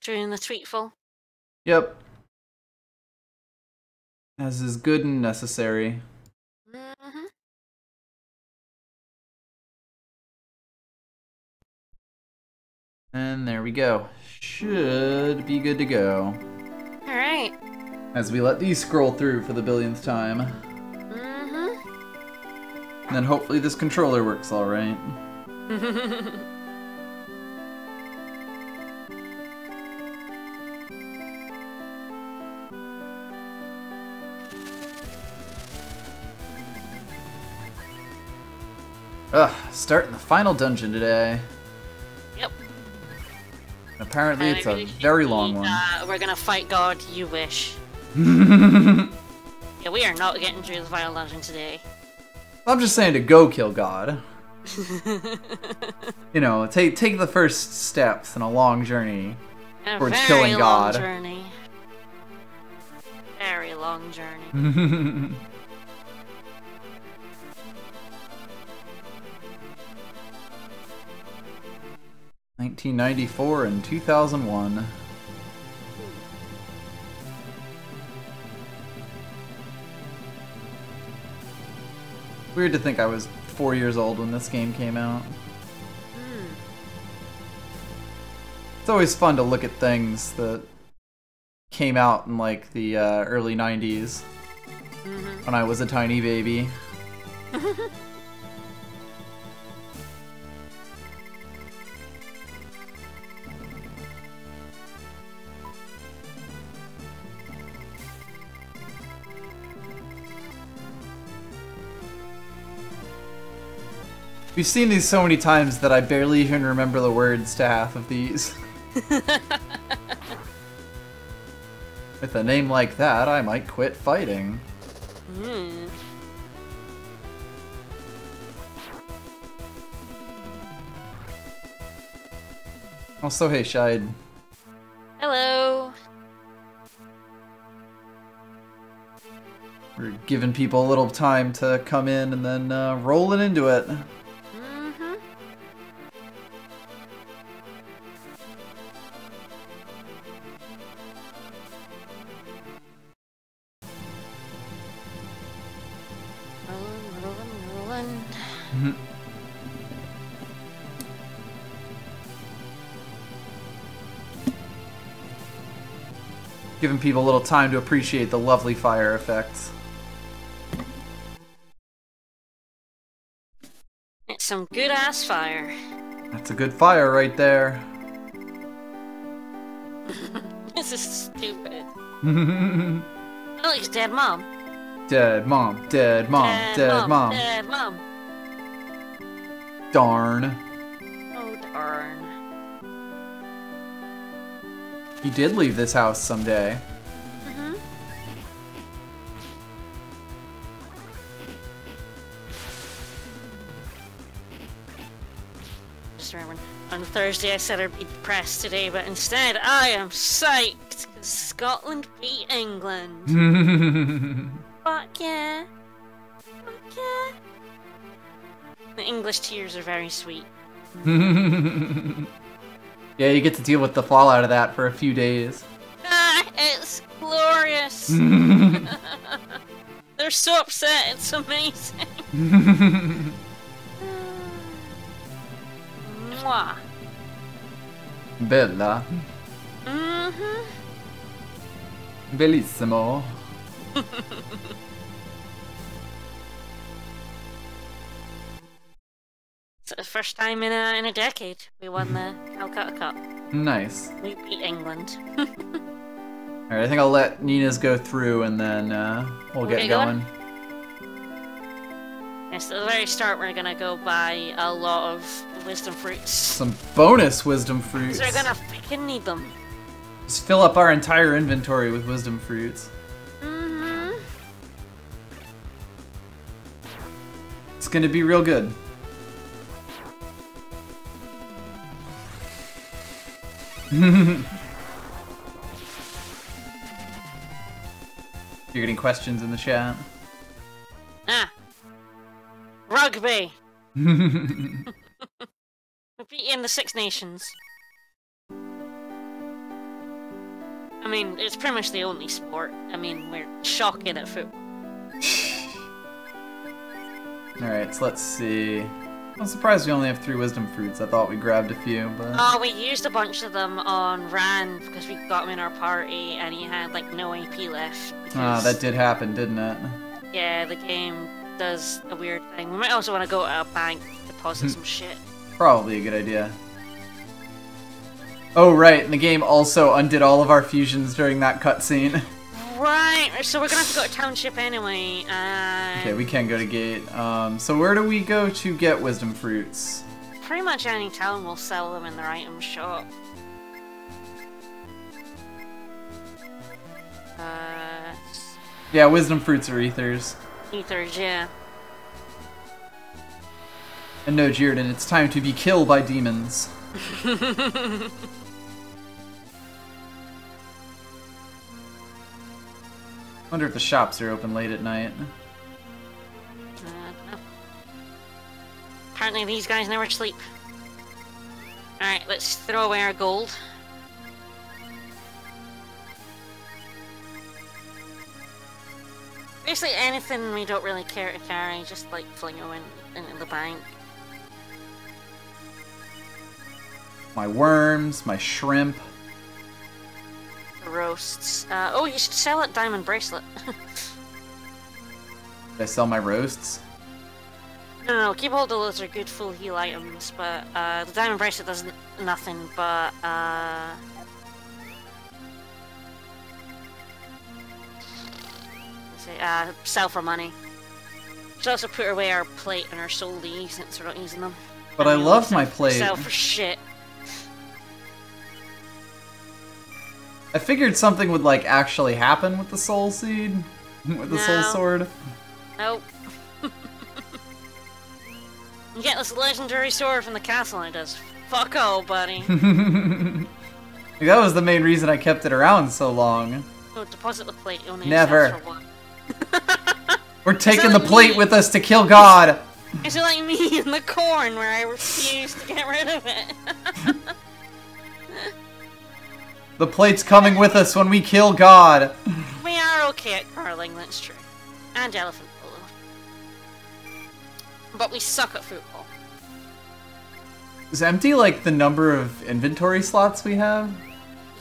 during the tweetful. Yep. As is good and necessary. Mm-hmm. And there we go. Should be good to go. Alright. As we let these scroll through for the billionth time. Mm-hmm. And then hopefully this controller works alright. Starting the final dungeon today. Yep. Apparently it's a very long one. We're gonna fight God, you wish. Yeah, we are not getting through the final dungeon today. I'm just saying to go kill God. You know, take the first steps in a long journey towards killing God. Journey. Very long journey. 1994 and 2001. Weird to think I was 4 years old when this game came out. It's always fun to look at things that came out in like the early 90s when I was a tiny baby. We've seen these so many times that I barely even remember the words to half of these. With a name like that, I might quit fighting. Also, hey, Shide. Hello. We're giving people a little time to come in and then rolling into it. Giving people a little time to appreciate the lovely fire effects. It's some good ass fire. That's a good fire right there. This is stupid. Alex, dead mom. Dead mom, dead mom, dead mom. Dead mom. Darn. Oh, darn. You did leave this house someday. Just remember, on Thursday I said I'd be depressed today, but instead I am psyched because Scotland beat England. Fuck yeah. Fuck yeah. The English tears are very sweet. Yeah, you get to deal with the fallout of that for a few days. Ah, it's glorious. They're so upset, it's amazing. Mwah. Bella. Bellissimo. It's the first time in a decade we won the Calcutta Cup. Nice. We beat England. Alright, I think I'll let Nina's go through and then we'll get going. Yes, at the very start we're gonna go buy a lot of wisdom fruits. Some bonus wisdom fruits. Because we're gonna freaking need them. Just fill up our entire inventory with wisdom fruits. It's gonna be real good. You're getting questions in the chat. Ah. Rugby! We're beating the Six Nations. mean, it's pretty much the only sport. I mean, we're shocking at football. Alright, so let's see. I'm surprised we only have 3 wisdom fruits. I thought we grabbed a few, but... Oh, we used a bunch of them on Rand because we got him in our party and he had, like, no AP left. Ah, that did happen, didn't it? Yeah, the game does a weird thing. We might also want to go to a bank, deposit some shit. Probably a good idea. Oh, right, and the game also undid all of our fusions during that cutscene. Right, so we're gonna have to go to Township anyway. Okay, we can go to Gate. So where do we go to get wisdom fruits? Pretty much any town will sell them in their item shop. Yeah, wisdom fruits are ethers. Ethers, yeah. And no, Jirdan, it's time to be killed by demons. Wonder if the shops are open late at night. No. Apparently these guys never sleep. Alright, let's throw away our gold. Basically anything we don't really care to carry, just like fling it into the bank. My worms, my shrimp. Roasts. Oh, you should sell it diamond bracelet. Did I sell my roasts? No, keep hold of those are good full heal items, but the diamond bracelet does nothing but sell for money. We should also put away our plate and our soul leaves since we're not using them. But I love my plate. Sell for shit. I figured something would, like, actually happen with the soul seed. With the soul sword. Nope. You get this legendary sword from the castle and it does fuck all, buddy. That was the main reason I kept it around so long. Oh, deposit the plate. You only Never. for one. We're taking the plate with us to kill God. Is it like me in the corn where I refuse to get rid of it? The plate's coming with us when we kill God. We are okay at curling, that's true. And elephant polo. But we suck at football. Is empty like the number of inventory slots we have?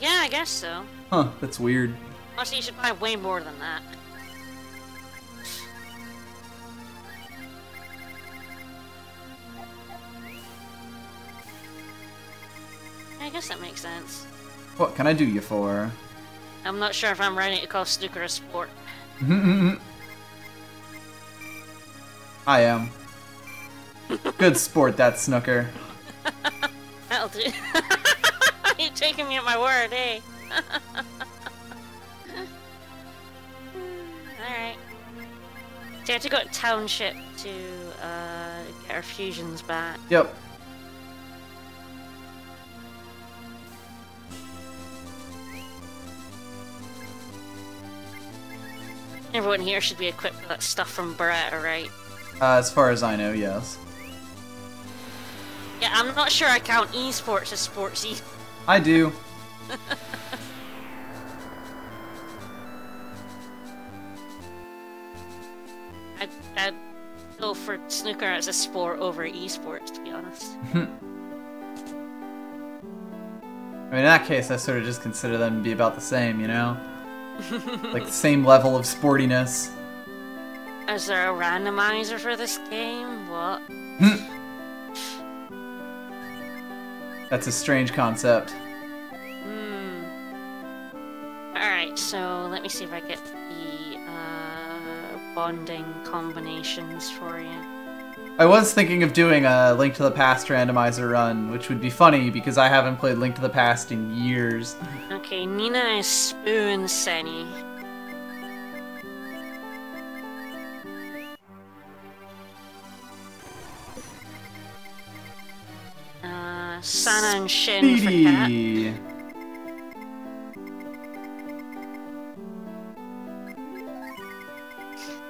Yeah, I guess so. Huh, that's weird. Also, you should buy way more than that. I guess that makes sense. What can I do you for? I'm not sure if I'm ready to call snooker a sport. I am. Good sport, that snooker. That'll do. You're taking me at my word, eh? Alright. So I have to go to Township to get our fusions back. Yep. Everyone here should be equipped with that stuff from Beretta, right? As far as I know, yes. Yeah, I'm not sure I count esports as sportsy. I do. I'd go for snooker as a sport over esports, to be honest. I mean, in that case, I sort of just consider them to be about the same, you know? Like the same level of sportiness. Is there a randomizer for this game? What? That's a strange concept. Alright, so let me see if I get the bonding combinations for you. I was thinking of doing a Link to the Past randomizer run, which would be funny because I haven't played Link to the Past in years. Okay, Nina is Spoon Senny. Sana and Shin for Cat.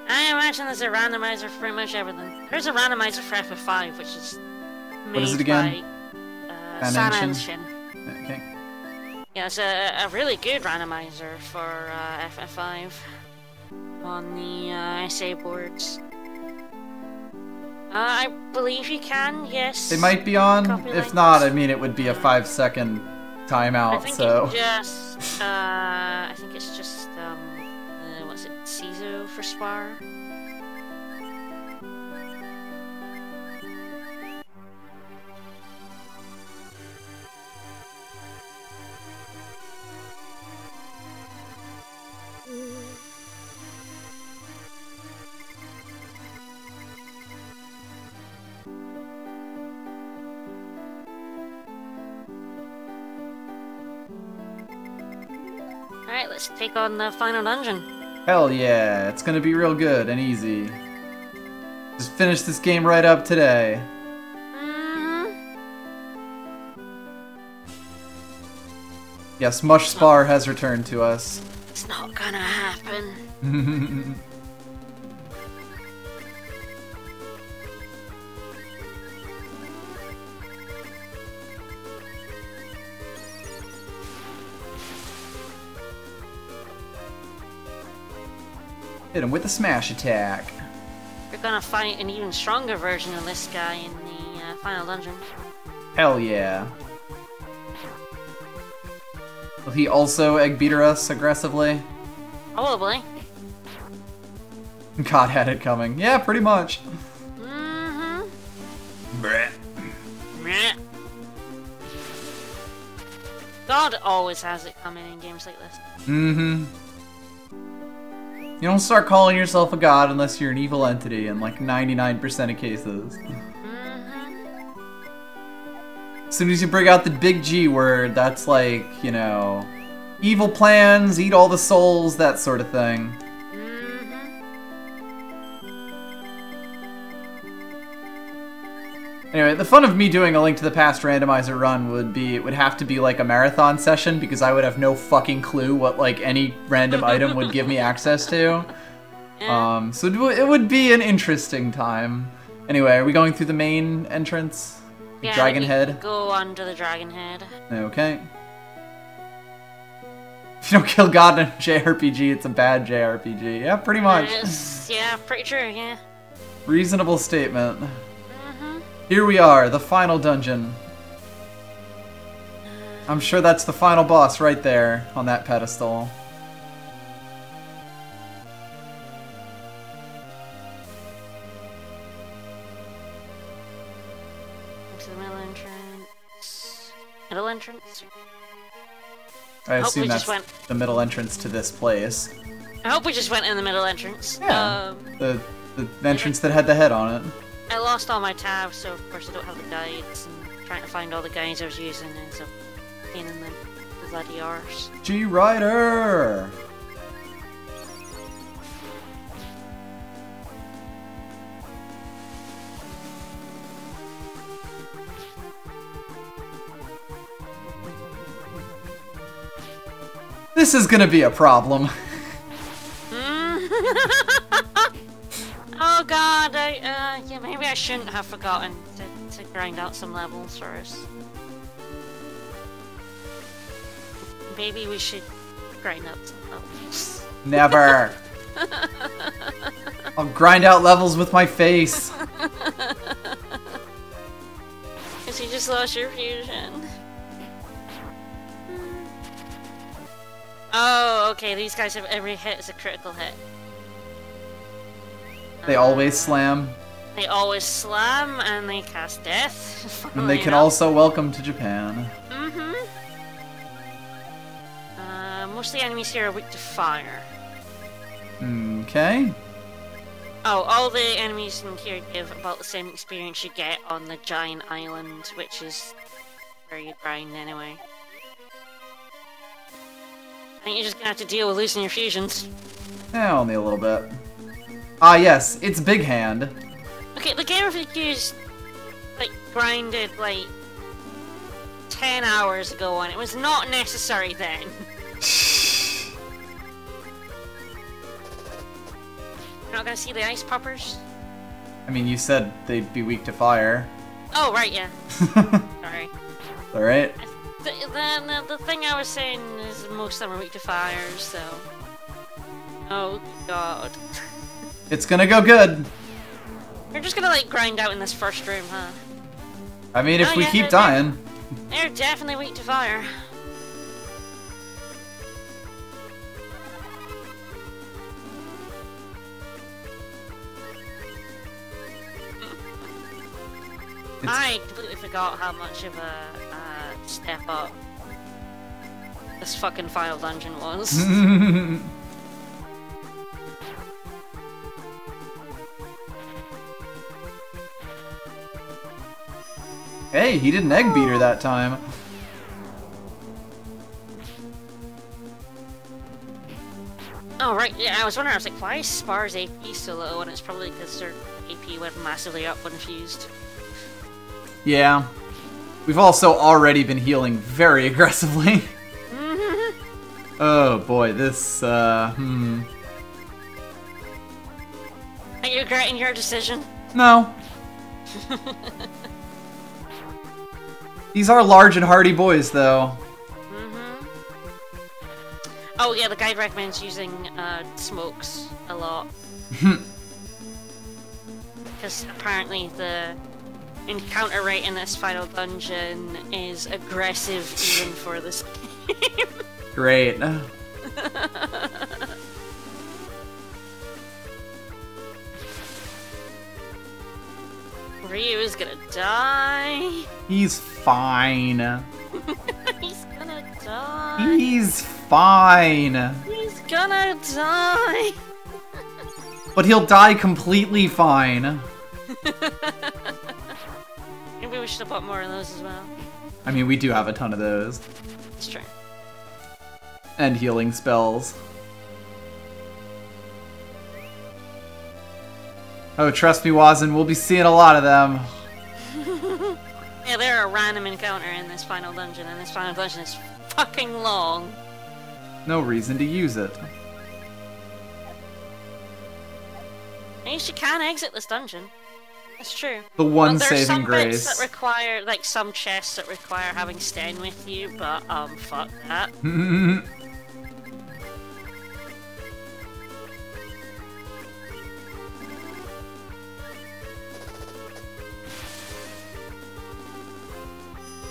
I imagine there's a randomizer for pretty much everything. There's a randomizer for FF5, which is made what is it again? by Sana and Shin. Okay. Yeah, it's a really good randomizer for FF5 on the SA boards. I believe you can, yes. They might be on. Copy If lines. not, I mean, it would be a 5-second timeout, I think so... it's just, I think it's just, what's it, CISO for Spar? Alright, let's take on the final dungeon. Hell yeah, it's gonna be real good and easy. Just finish this game right up today. Yes, Mush Spar has returned to us. It's not gonna happen. Hit him with a smash attack. We're gonna fight an even stronger version of this guy in the final dungeon. Hell yeah. Will he also egg beater us aggressively? Probably. God had it coming. Yeah, pretty much. Bleh. Meh. God always has it coming in games like this. You don't start calling yourself a god unless you're an evil entity in like 99% of cases. As soon as you bring out the big G word, that's like, you know, evil plans, eat all the souls, that sort of thing. Anyway, the fun of me doing a Link to the Past randomizer run would be, it would have to be like a marathon session because I would have no fucking clue what like any random item would give me access to. So it would be an interesting time. Anyway, are we going through the main entrance? The Yeah, Dragon we Head? Go under the Dragon Head. Okay. If you don't kill God in a JRPG, it's a bad JRPG. Yeah, pretty much. Yeah, pretty true, yeah. Reasonable statement. Here we are, the final dungeon. I'm sure that's the final boss right there on that pedestal. Into the middle entrance. Middle entrance? I hope assume we that's just the middle entrance to this place. I hope we just went in the middle entrance. Yeah, the entrance that had the head on it. I lost all my tabs, so of course I don't have the guides, and trying to find all the guides I was using, and so pain in the bloody arse. G-Rider! This is gonna be a problem. Oh god, yeah, maybe I shouldn't have forgotten to grind out some levels first. Maybe we should grind out some levels. Never! I'll grind out levels with my face. Cause you just lost your fusion. Oh, okay, these guys have every hit is a critical hit. They always slam. They always slam, and they cast death. And they can also welcome to Japan. Most of the enemies here are weak to fire. Okay. Oh, all the enemies in here give about the same experience you get on the giant island, which is where you grind anyway. I think you're just gonna have to deal with losing your fusions. Yeah, only a little bit. Ah, yes, it's Big Hand. Okay, the game of Vicas, like, grinded, like, 10 hours ago, and it was not necessary then. You're not gonna see the ice poppers? I mean, you said they'd be weak to fire. Oh, right, yeah. Sorry. Alright. The thing I was saying is most of them are weak to fire, so... Oh, God. It's gonna go good. You're just gonna, like, grind out in this first room, huh? I mean, if we keep dying. They're definitely weak to fire. I completely forgot how much of a step up this fucking final dungeon was. Hey, he did an egg beater that time. Oh, right, yeah, I was wondering, I was like, why is Spar's AP so low? And it's probably because their AP went massively up when fused. Yeah. We've also already been healing very aggressively. Oh boy, this, Are you regretting your decision? No. These are large and hardy boys, though. Oh yeah, the guide recommends using smokes a lot. Because apparently the encounter rate in this final dungeon is aggressive even for this game. Great. Ryu is gonna die. He's fine. He's gonna die. He's fine. He's gonna die. But he'll die completely fine. Maybe we should have put more of those as well. I mean, we do have a ton of those. It's true. And healing spells. Oh, trust me, Wazin, we'll be seeing a lot of them. Yeah, they're a random encounter in this final dungeon, and this final dungeon is fucking long. No reason to use it. At least you can exit this dungeon. That's true. The one there's saving some grace. Bits that require, like, some chests that require having Sten with you, but, fuck that.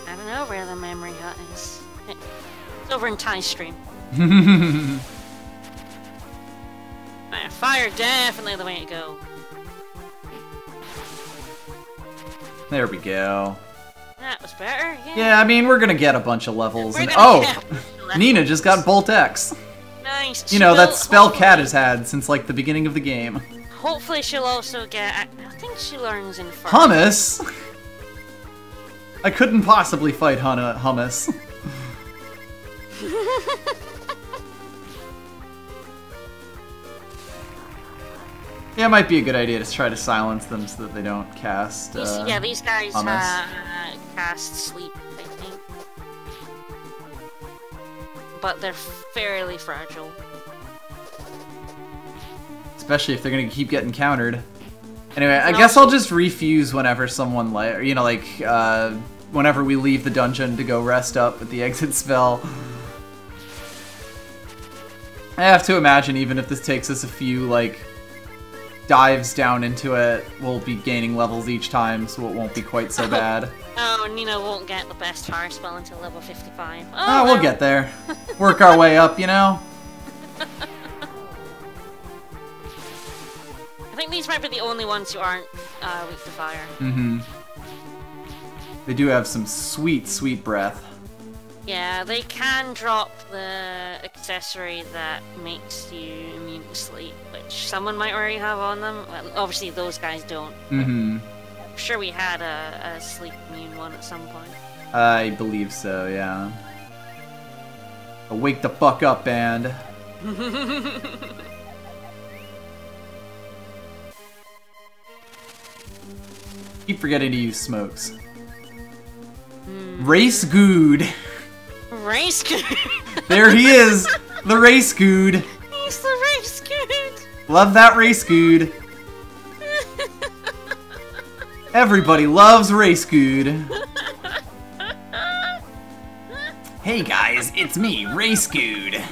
I don't know where the memory hut is. It's over in Tie Stream. Fire definitely the way to go. There we go. That was better, yeah. Yeah, I mean, we're gonna get a bunch of levels. We're And gonna Nina just got Bolt X. Nice. You know, that spell Cat has had since, like, the beginning of the game. Hopefully she'll also get... I think she learns Inferno. Hummus? I couldn't possibly fight Hummus. Yeah, it might be a good idea to try to silence them so that they don't cast, yeah, these guys Hummus. cast Sleep, I think. But they're fairly fragile. Especially if they're gonna keep getting countered. Anyway, I guess I'll just refuse whenever someone, you know, like, whenever we leave the dungeon to go rest up with the exit spell. I have to imagine even if this takes us a few, like, dives down into it, we'll be gaining levels each time, so it won't be quite so bad. Oh, Nina won't get the best fire spell until level 55. Oh, we'll get there. Work our way up, you know? I think these might be the only ones who aren't weak to fire. They do have some sweet, sweet breath. Yeah, they can drop the accessory that makes you immune to sleep, which someone might already have on them. Well, obviously those guys don't. I'm sure we had a sleep immune one at some point. I believe so, yeah. A wake the fuck up band. Keep forgetting to use smokes. Race Good. Race Good. There he is, the Race Good. He's the Race Good. Love that Race Good. Everybody loves Race Good. Hey guys, it's me, Race Good.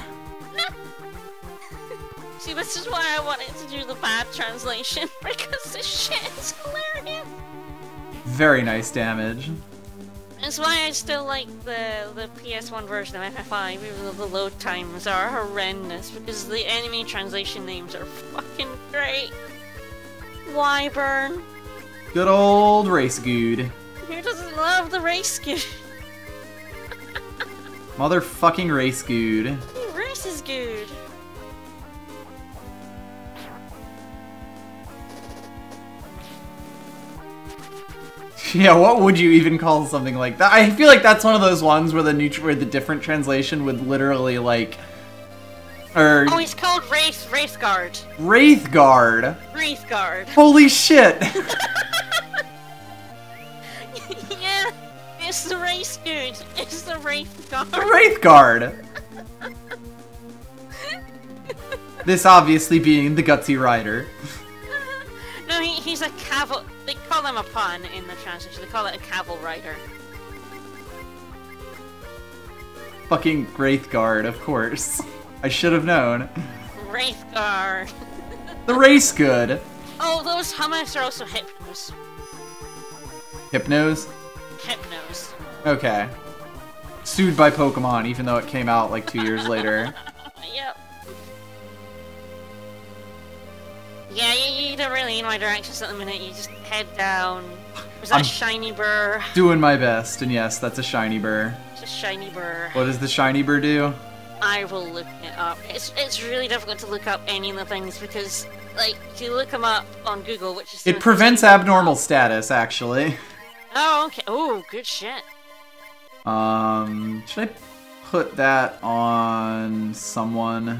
See, this is why I wanted to do the bad translation, because this shit is hilarious. Very nice damage. That's why I still like the PS1 version of FF5, even though the load times are horrendous, because the enemy translation names are fucking great. Wyvern. Good old Race Good. Who doesn't love the race good? Motherfucking Race Good. Race is good. Yeah, what would you even call something like that? I feel like that's one of those ones where where the different translation would literally like, Oh, he's called Wraithguard. Wraithguard. Wraithguard. Holy shit! Yeah, it's the race good. It's the Wraithguard. The Wraithguard. This obviously being the gutsy rider. No, he's a caval. They call him a pun in the translation. They call it a caval rider. Fucking Wraithguard, of course. I should have known. Wraithguard. The Race Good. Oh, those hummus are also Hypnos. Hypnos? Hypnos. Okay. Sued by Pokemon, even though it came out like 2 years later. Yep. Yeah, you don't really in my directions at the minute. You just head down. Was that shiny burr? Doing my best, and yes, that's a shiny burr. It's a shiny burr. What does the shiny burr do? I will look it up. It's really difficult to look up any of the things because, like, if you look them up on Google, which is... It prevents abnormal status, actually. Oh, okay. Oh, good shit. Should I put that on someone?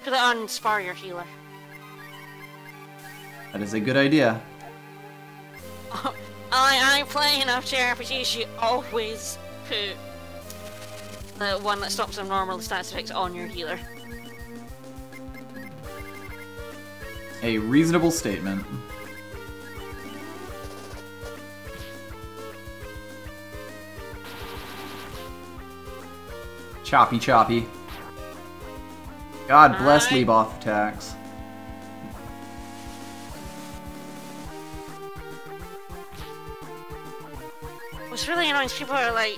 Put it on Spar Your Healer. That is a good idea. I play enough JRPGs, you always put the one that stops abnormal stats effects on your healer. A reasonable statement. Choppy choppy. God bless leave off attacks. What's really annoying is people are like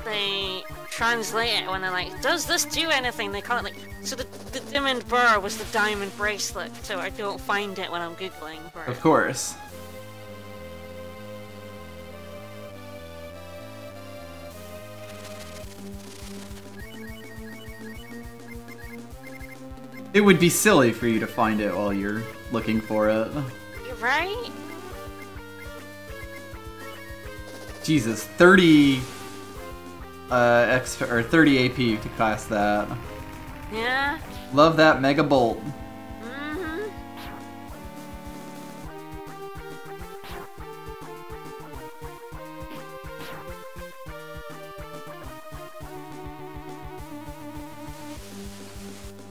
they translate it when they're like, does this do anything? They call it like, so the diamond burr was the diamond bracelet, so I don't find it when I'm Googling for it. Of course. It would be silly for you to find it while you're looking for it. You're right? Jesus, 30 or 30 AP to cast that. Yeah. Love that Mega Bolt. Mm-hmm.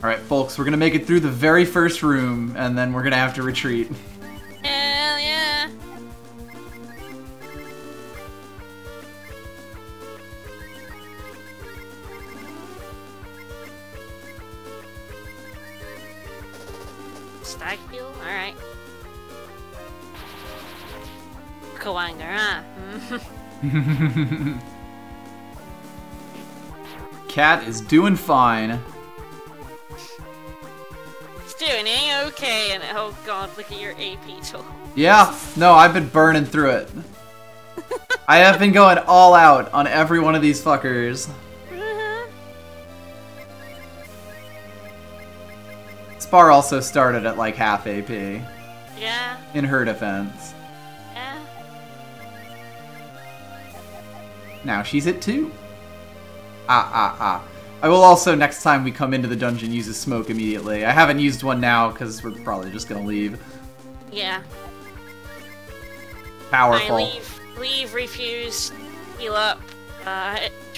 Alright, folks, we're gonna make it through the very first room, and then we're gonna have to retreat. Hell yeah. Stagfield? Alright. Kawanger, huh? Cat is doing fine. It's doing A-okay, and oh god, look at your AP tool. Yeah, no, I've been burning through it. I have been going all out on every one of these fuckers. Spar also started at like half AP. Yeah. In her defense. Yeah. Now she's at 2. I will also, next time we come into the dungeon, use a smoke immediately. I haven't used one now, because we're probably just gonna leave. Yeah. Powerful. I leave, refuse, heal up,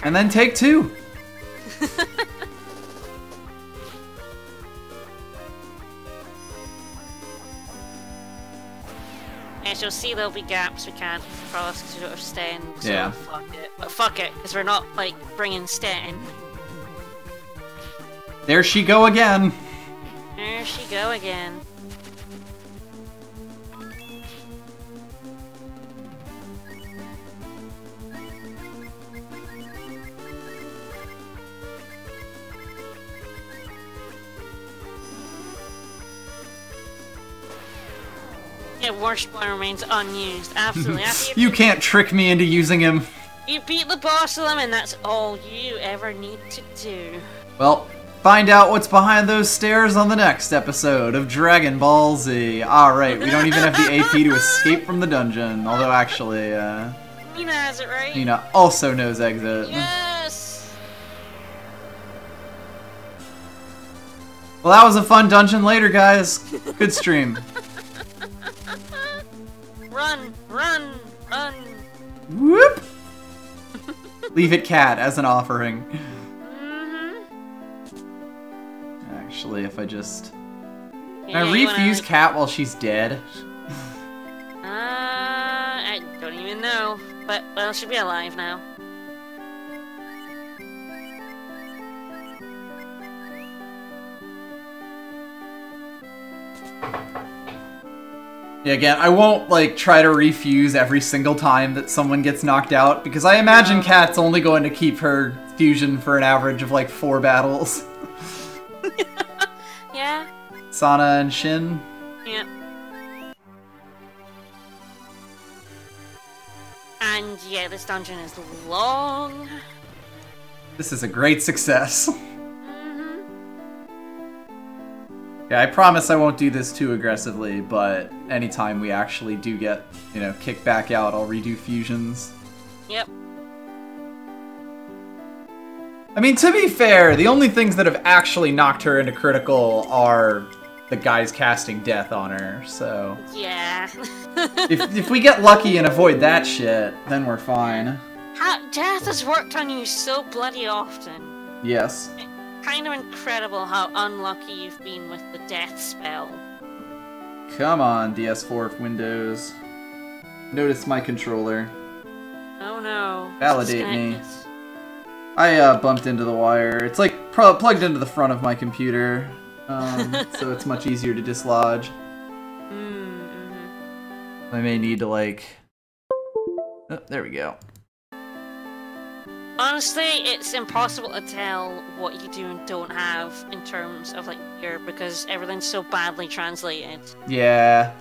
and then take 2! As you'll see, there'll be gaps we can't cross because we don't have Sten. So yeah. fuck it. But fuck it, because we're not, like, bringing Sten. There she go again. There she go again. Yeah, worst one remains unused. Absolutely. You can't trick me into using him. You beat the boss of them, and that's all you ever need to do. Well, find out what's behind those stairs on the next episode of Dragon Ball Z. Alright, we don't even have the AP to escape from the dungeon. Although, actually, Nina has it right. Nina also knows exit. Yes! Well, that was a fun dungeon later, guys. Good stream. Run! Run! Run! Whoop! Leave it cat as an offering. Actually, if I just... Can I refuse cat while she's dead? I don't even know. But, well, she'll be alive now. Yeah, again, I won't, like, try to refuse every single time that someone gets knocked out, because I imagine Kat's only going to keep her fusion for an average of, like, 4 battles. Yeah. Sana and Shin? Yeah. And, yeah, this dungeon is long. This is a great success. Yeah, I promise I won't do this too aggressively, but anytime we actually do get, you know, kicked back out, I'll redo fusions. Yep. I mean, to be fair, the only things that have actually knocked her into critical are the guys casting death on her, so... Yeah. if we get lucky and avoid that shit, then we're fine. Death has worked on you so bloody often. Yes. Kind of incredible how unlucky you've been with the death spell. Come on, DS4 Windows. Notice my controller. Oh no. Validate me. I bumped into the wire. It's like plugged into the front of my computer, so it's much easier to dislodge. I may need to like... Oh, there we go. Honestly, it's impossible to tell what you do and don't have in terms of like gear because everything's so badly translated. Yeah.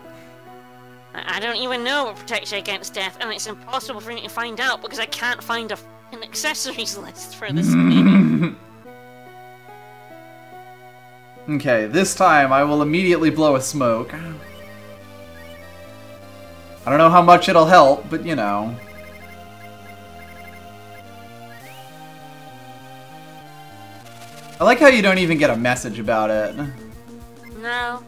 I don't even know what protects you against death, and it's impossible for me to find out because I can't find a fucking accessories list for this game. Okay, this time I will immediately blow a smoke. I don't know how much it'll help, but you know. I like how you don't even get a message about it. No.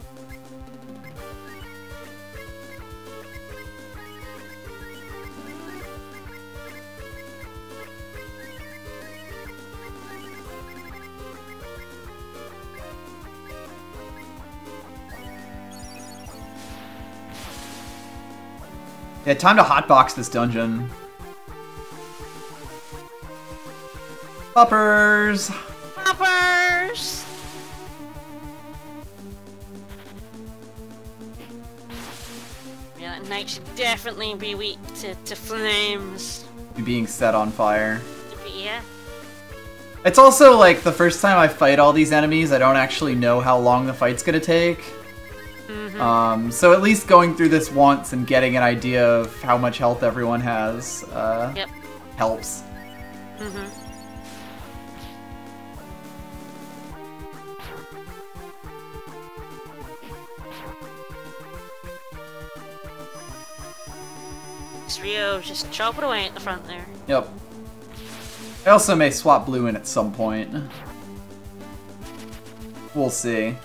Yeah, time to hotbox this dungeon. Poppers! Poppers! Yeah, that knight should definitely be weak to flames. Being set on fire. Yeah. It's also like the first time I fight all these enemies, I don't actually know how long the fight's gonna take. So at least going through this once and getting an idea of how much health everyone has helps. Rio, just chop it away at the front there. Yep. I also may swap blue in at some point. We'll see.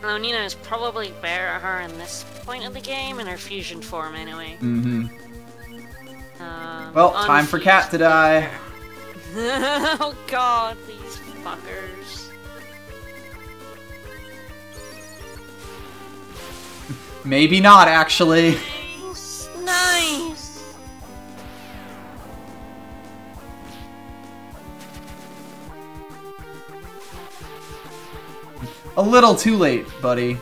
Well, Nina is probably better at her in this point of the game, in her fusion form anyway. Well, time for Cat to die. Oh god, these fuckers. Maybe not, actually. Nice! Nice! A little too late, buddy.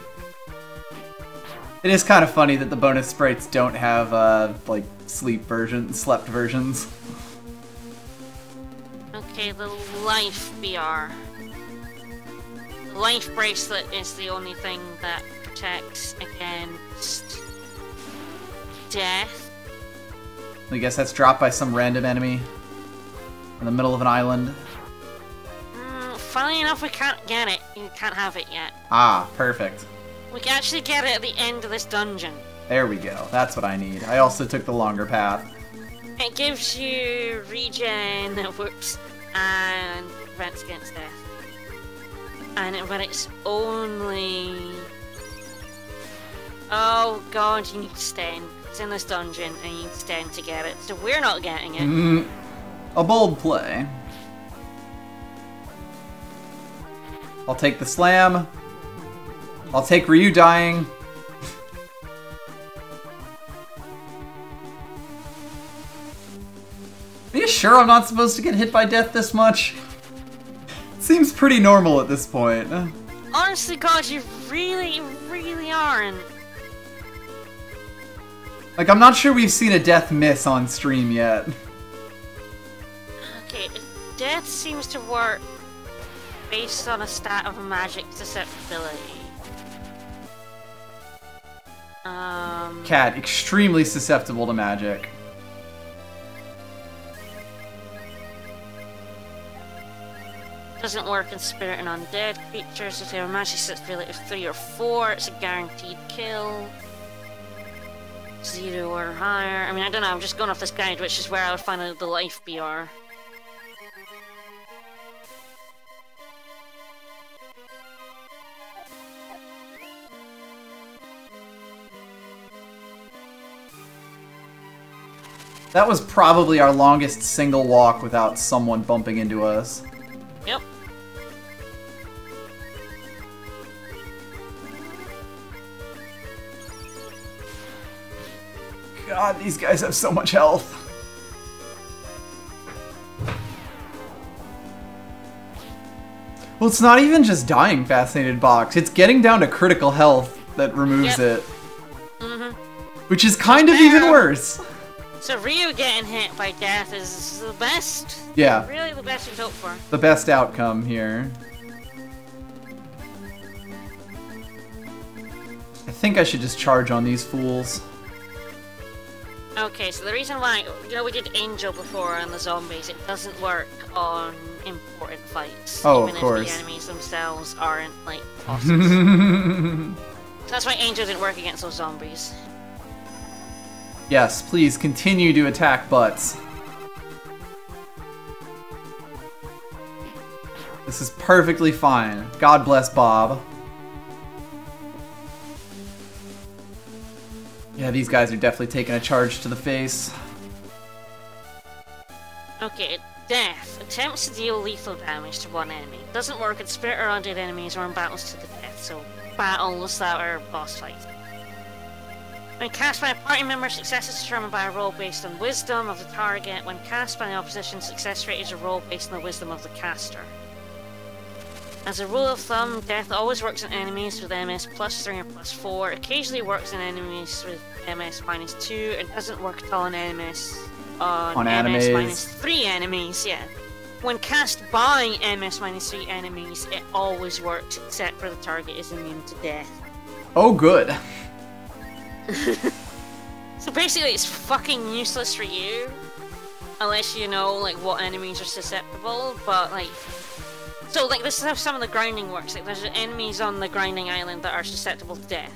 It is kind of funny that the bonus sprites don't have, like, slept versions. Okay, the life BR. The life bracelet is the only thing that protects against death. I guess that's dropped by some random enemy in the middle of an island. Funnily enough, we can't get it. You can't have it yet. Ah, perfect. We can actually get it at the end of this dungeon. There we go. That's what I need. I also took the longer path. It gives you regen, whoops, and prevents against death. But it's only... Oh god, you need Sten. It's in this dungeon, and you need Sten to get it. So we're not getting it. A bold play. I'll take the slam. I'll take Ryu dying. Are you sure I'm not supposed to get hit by death this much? Seems pretty normal at this point. Honestly, God, you really, really aren't. Like, I'm not sure we've seen a death miss on stream yet. Okay, death seems to work based on a stat of a magic susceptibility. Cat, extremely susceptible to magic. Doesn't work in spirit and undead creatures. If they have a magic susceptibility of 3 or 4, it's a guaranteed kill. 0 or higher. I mean, I don't know, I'm just going off this guide, which is where I would find out the life BR. That was probably our longest single walk without someone bumping into us. Yep. God, these guys have so much health. Well, it's not even just dying, Fascinated Box. It's getting down to critical health that removes it. Which is kind of even worse. So Ryu getting hit by death is the best. Yeah. Really the best you'd hope for. The best outcome here. I think I should just charge on these fools. Okay, so the reason why, you know, we did Angel before on the zombies, it doesn't work on important fights. Oh, even of course. if the enemies themselves aren't, like, bosses. So that's why Angel didn't work against those zombies. Yes, please continue to attack butts. This is perfectly fine. God bless Bob. Yeah, these guys are definitely taking a charge to the face. Okay, death. Attempts to deal lethal damage to one enemy. Doesn't work in spirit or undead enemies or in battles to the death, so battles that are boss fights. When cast by a party member, success is determined by a roll based on wisdom of the target. When cast by the opposition, success rate is a roll based on the wisdom of the caster. As a rule of thumb, death always works on enemies with MS +3 or +4. Occasionally works on enemies with MS -2. It doesn't work at all on enemies on MS -3 enemies. Yeah. When cast by MS -3 enemies, it always works except for the target is immune to death. Oh, good. So basically it's fucking useless for you unless you know like what enemies are susceptible, but like so like this is how some of the grinding works. Like there's enemies on the grinding island that are susceptible to death.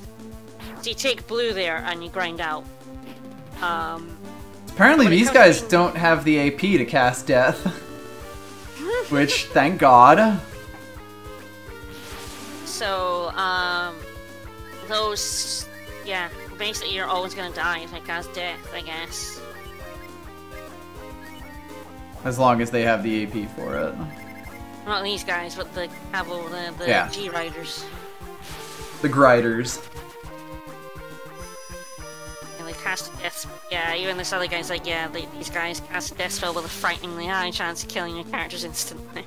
So you take blue there and you grind out. Apparently these guys don't have the AP to cast death. Which, thank God. So those yeah, basically you're always gonna die if I cast death, I guess. As long as they have the AP for it. Not these guys, but the Caval, the yeah. G-Riders. The Grinders. cast a death. Yeah, even this other guy's like, yeah, these guys cast a death spell with a frighteningly high chance of killing your characters instantly.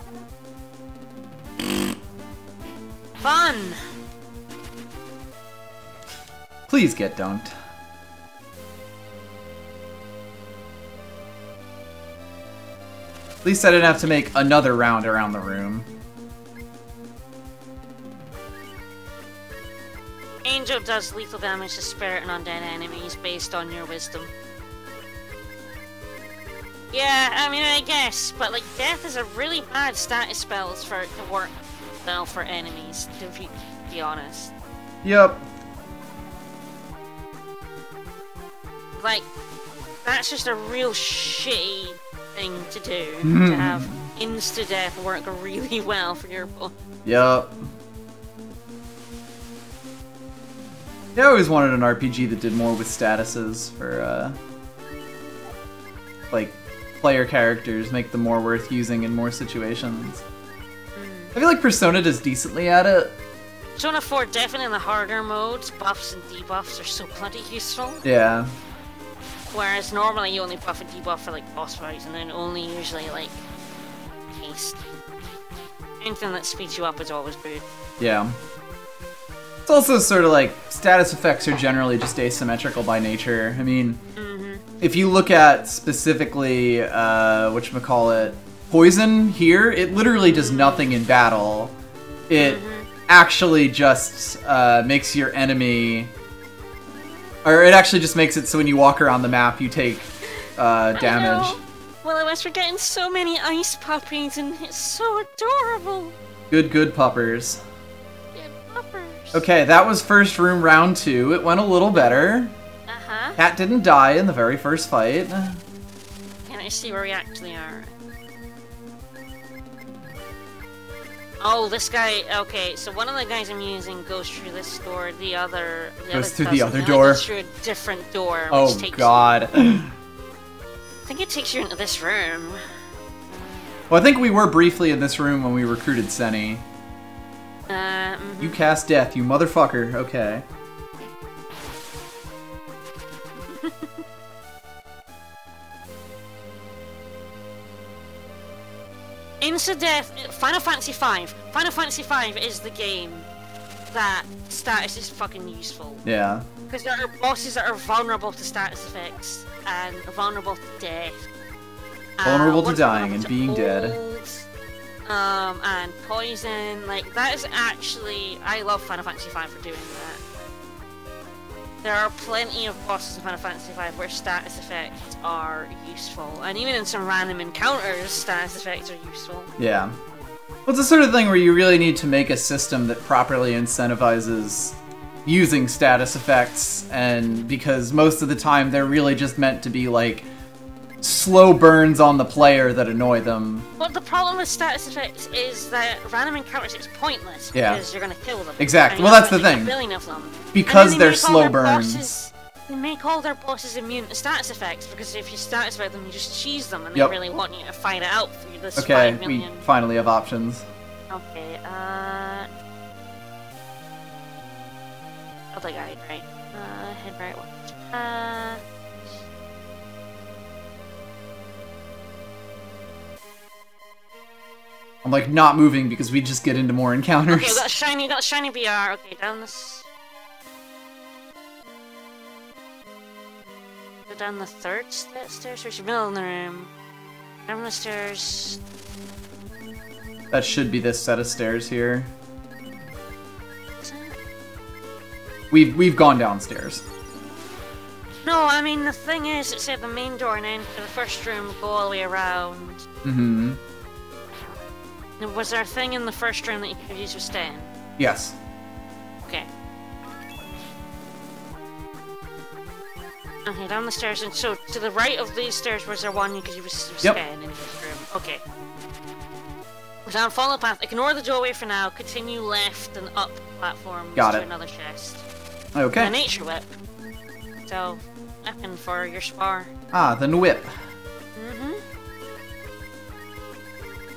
Fun! Please get dunked. At least I didn't have to make another round around the room. Angel does lethal damage to spirit and undead enemies based on your wisdom. Yeah, I mean, I guess, but like, death is a really bad status spell for it to work well for enemies, to be honest. Yep. Like, that's just a real shitty thing to do, to have insta-death work really well for your opponent. Yep. Yeah, I always wanted an RPG that did more with statuses for, like, player characters, make them more worth using in more situations. I feel like Persona does decently at it. Persona 4, definitely in the harder modes, buffs and debuffs are so bloody useful. Yeah. Whereas normally you only buff and debuff for like boss fights, and then only usually like haste. Anything that speeds you up is always good. Yeah. It's also sort of like status effects are generally just asymmetrical by nature. I mean, if you look at specifically whatchamacallit, poison here, it literally does nothing in battle. It actually just makes your enemy, or it actually just makes it so when you walk around the map you take damage. Well, I was forgetting so many ice puppies, and it's so adorable. Good puppers. Good puppers. Okay, that was first room round 2. It went a little better. Cat didn't die in the very first fight. Can I see where we actually are? Oh, this guy. Okay, so one of the guys I'm using goes through this door. The other goes through the other door. Goes through a different door. Oh God! I think it takes you into this room. Well, I think we were briefly in this room when we recruited Senny. You cast death, you motherfucker. Okay. Insta-death, Final Fantasy V. Final Fantasy V is the game that status is fucking useful. Yeah. Because there are bosses that are vulnerable to status effects and vulnerable to death. Vulnerable to dying and being dead. And poison. Like, that is actually... I love Final Fantasy V for doing that. There are plenty of bosses in Final Fantasy V where status effects are useful, and even in some random encounters, status effects are useful. Yeah. Well, it's the sort of thing where you really need to make a system that properly incentivizes using status effects, and because most of the time they're really just meant to be like slow burns on the player that annoy them. But the problem with status effects is that random encounters is pointless because you're going to kill them. Exactly. Well, that's the thing. A billion of them. Because they're slow burns. They make all their bosses immune to status effects because if you status effect them, you just cheese them, and they really want you to fight it out for this 5 million. We finally have options. Okay, other guy, right? Head right one. I'm like not moving because we just get into more encounters. Okay, we got a shiny BR. Okay, down this. Go down the third stairs. There's a middle in the room. Down the stairs. That should be this set of stairs here. We've gone downstairs. No, I mean the thing is, it said the main door and then for the first room go all the way around. Mm-hmm. Was there a thing in the first room that you could use with Stan? Yes. Okay. Okay, down the stairs, and so to the right of these stairs was there one you could use with Stan in this room. Okay. Down, follow the path. Ignore the doorway for now. Continue left and up platform to another chest. Okay. A nature whip. So, weapon for your spar. Ah, the whip.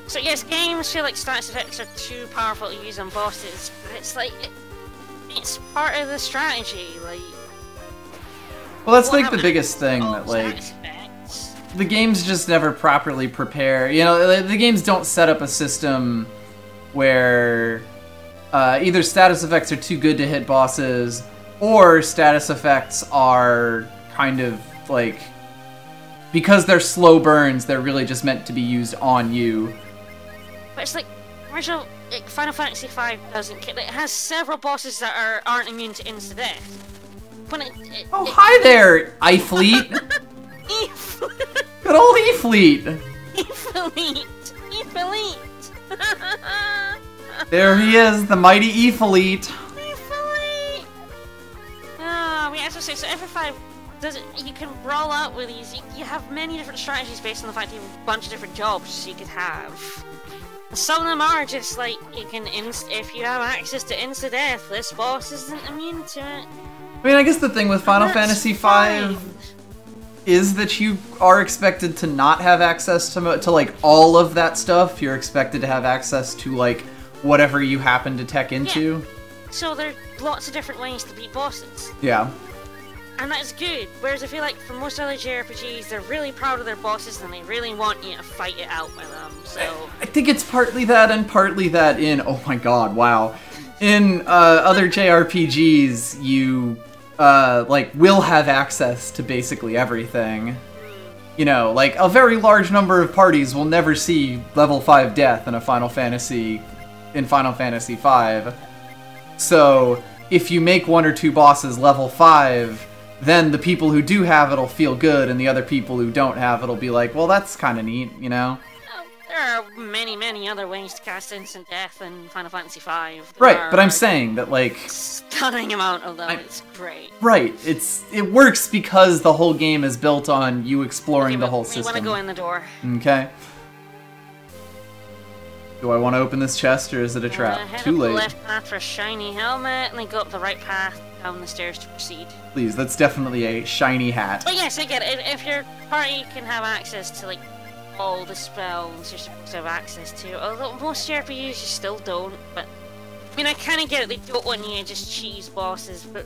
So yes, games feel like status effects are too powerful to use on bosses, but it's like, it's part of the strategy, like... Well, that's like the biggest thing that like the games just never properly prepare. You know, the games don't set up a system where either status effects are too good to hit bosses, or status effects are kind of like, because they're slow burns, they're really just meant to be used on you. But it's like original Final Fantasy V doesn't. It has several bosses that aren't immune to insta death. But hi there, iFleet. Good old E-Fleet. E-Fleet. There he is, the mighty E-Fleet. E-Fleet. Ah, we actually say so. FF5 does it. You can roll out with these. You have many different strategies based on the fact you have a bunch of different jobs you could have. Some of them are just like you can if you have access to insta death, this boss isn't immune to it. I mean, I guess the thing with Final Fantasy V is that you are expected to not have access to like all of that stuff. You're expected to have access to like whatever you happen to tech into. Yeah. So there's lots of different ways to beat bosses. Yeah. And that's good. Whereas I feel like for most other JRPGs, they're really proud of their bosses and they really want you to fight it out with them. So I think it's partly that and partly that in, oh my god, wow. In other JRPGs, you like will have access to basically everything. You know, like a very large number of parties will never see level 5 death in Final Fantasy V. So if you make one or two bosses level 5, then the people who do have it'll feel good, and the other people who don't have it'll be like, well, that's kind of neat, you know? There are many other ways to cast instant death in Final Fantasy V. Right, but I'm saying that, like... stunning amount of them, it's great. Right, it works because the whole game is built on you exploring the whole system. We want to go in the door. Okay. Do I want to open this chest, or is it a trap? Too late. Head up the left path for a shiny helmet, and then go up the right path down the stairs to proceed. Please, that's definitely a shiny hat. But yes, I get it. If your party can have access to, like, all the spells you're supposed to have access to, although most JRPGs you still don't, but... I mean, I kind of get it, they don't want you to just cheese bosses, but...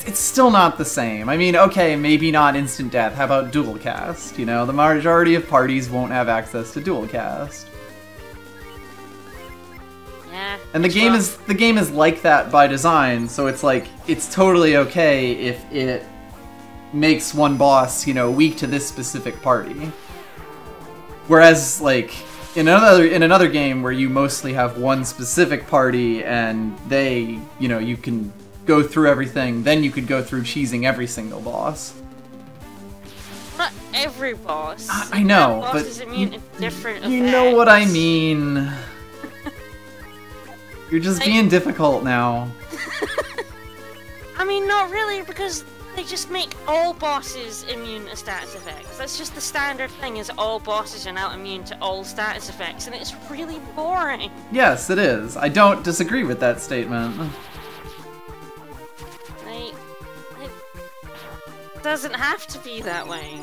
It's still not the same. I mean, okay, maybe not instant death. How about dual cast? You know, the majority of parties won't have access to dual cast. Yeah. And the game is like that by design, so it's like it's totally okay if it makes one boss, you know, weak to this specific party. Whereas like in another game where you mostly have one specific party and they, you know, you can go through everything, then you could go through cheesing every single boss. Not every boss. I know, but but different you know what I mean. You're just being difficult now. I mean, not really, because they just make all bosses immune to status effects. That's just the standard thing, is all bosses are now immune to all status effects, and it's really boring. Yes, it is. I don't disagree with that statement. It doesn't have to be that way.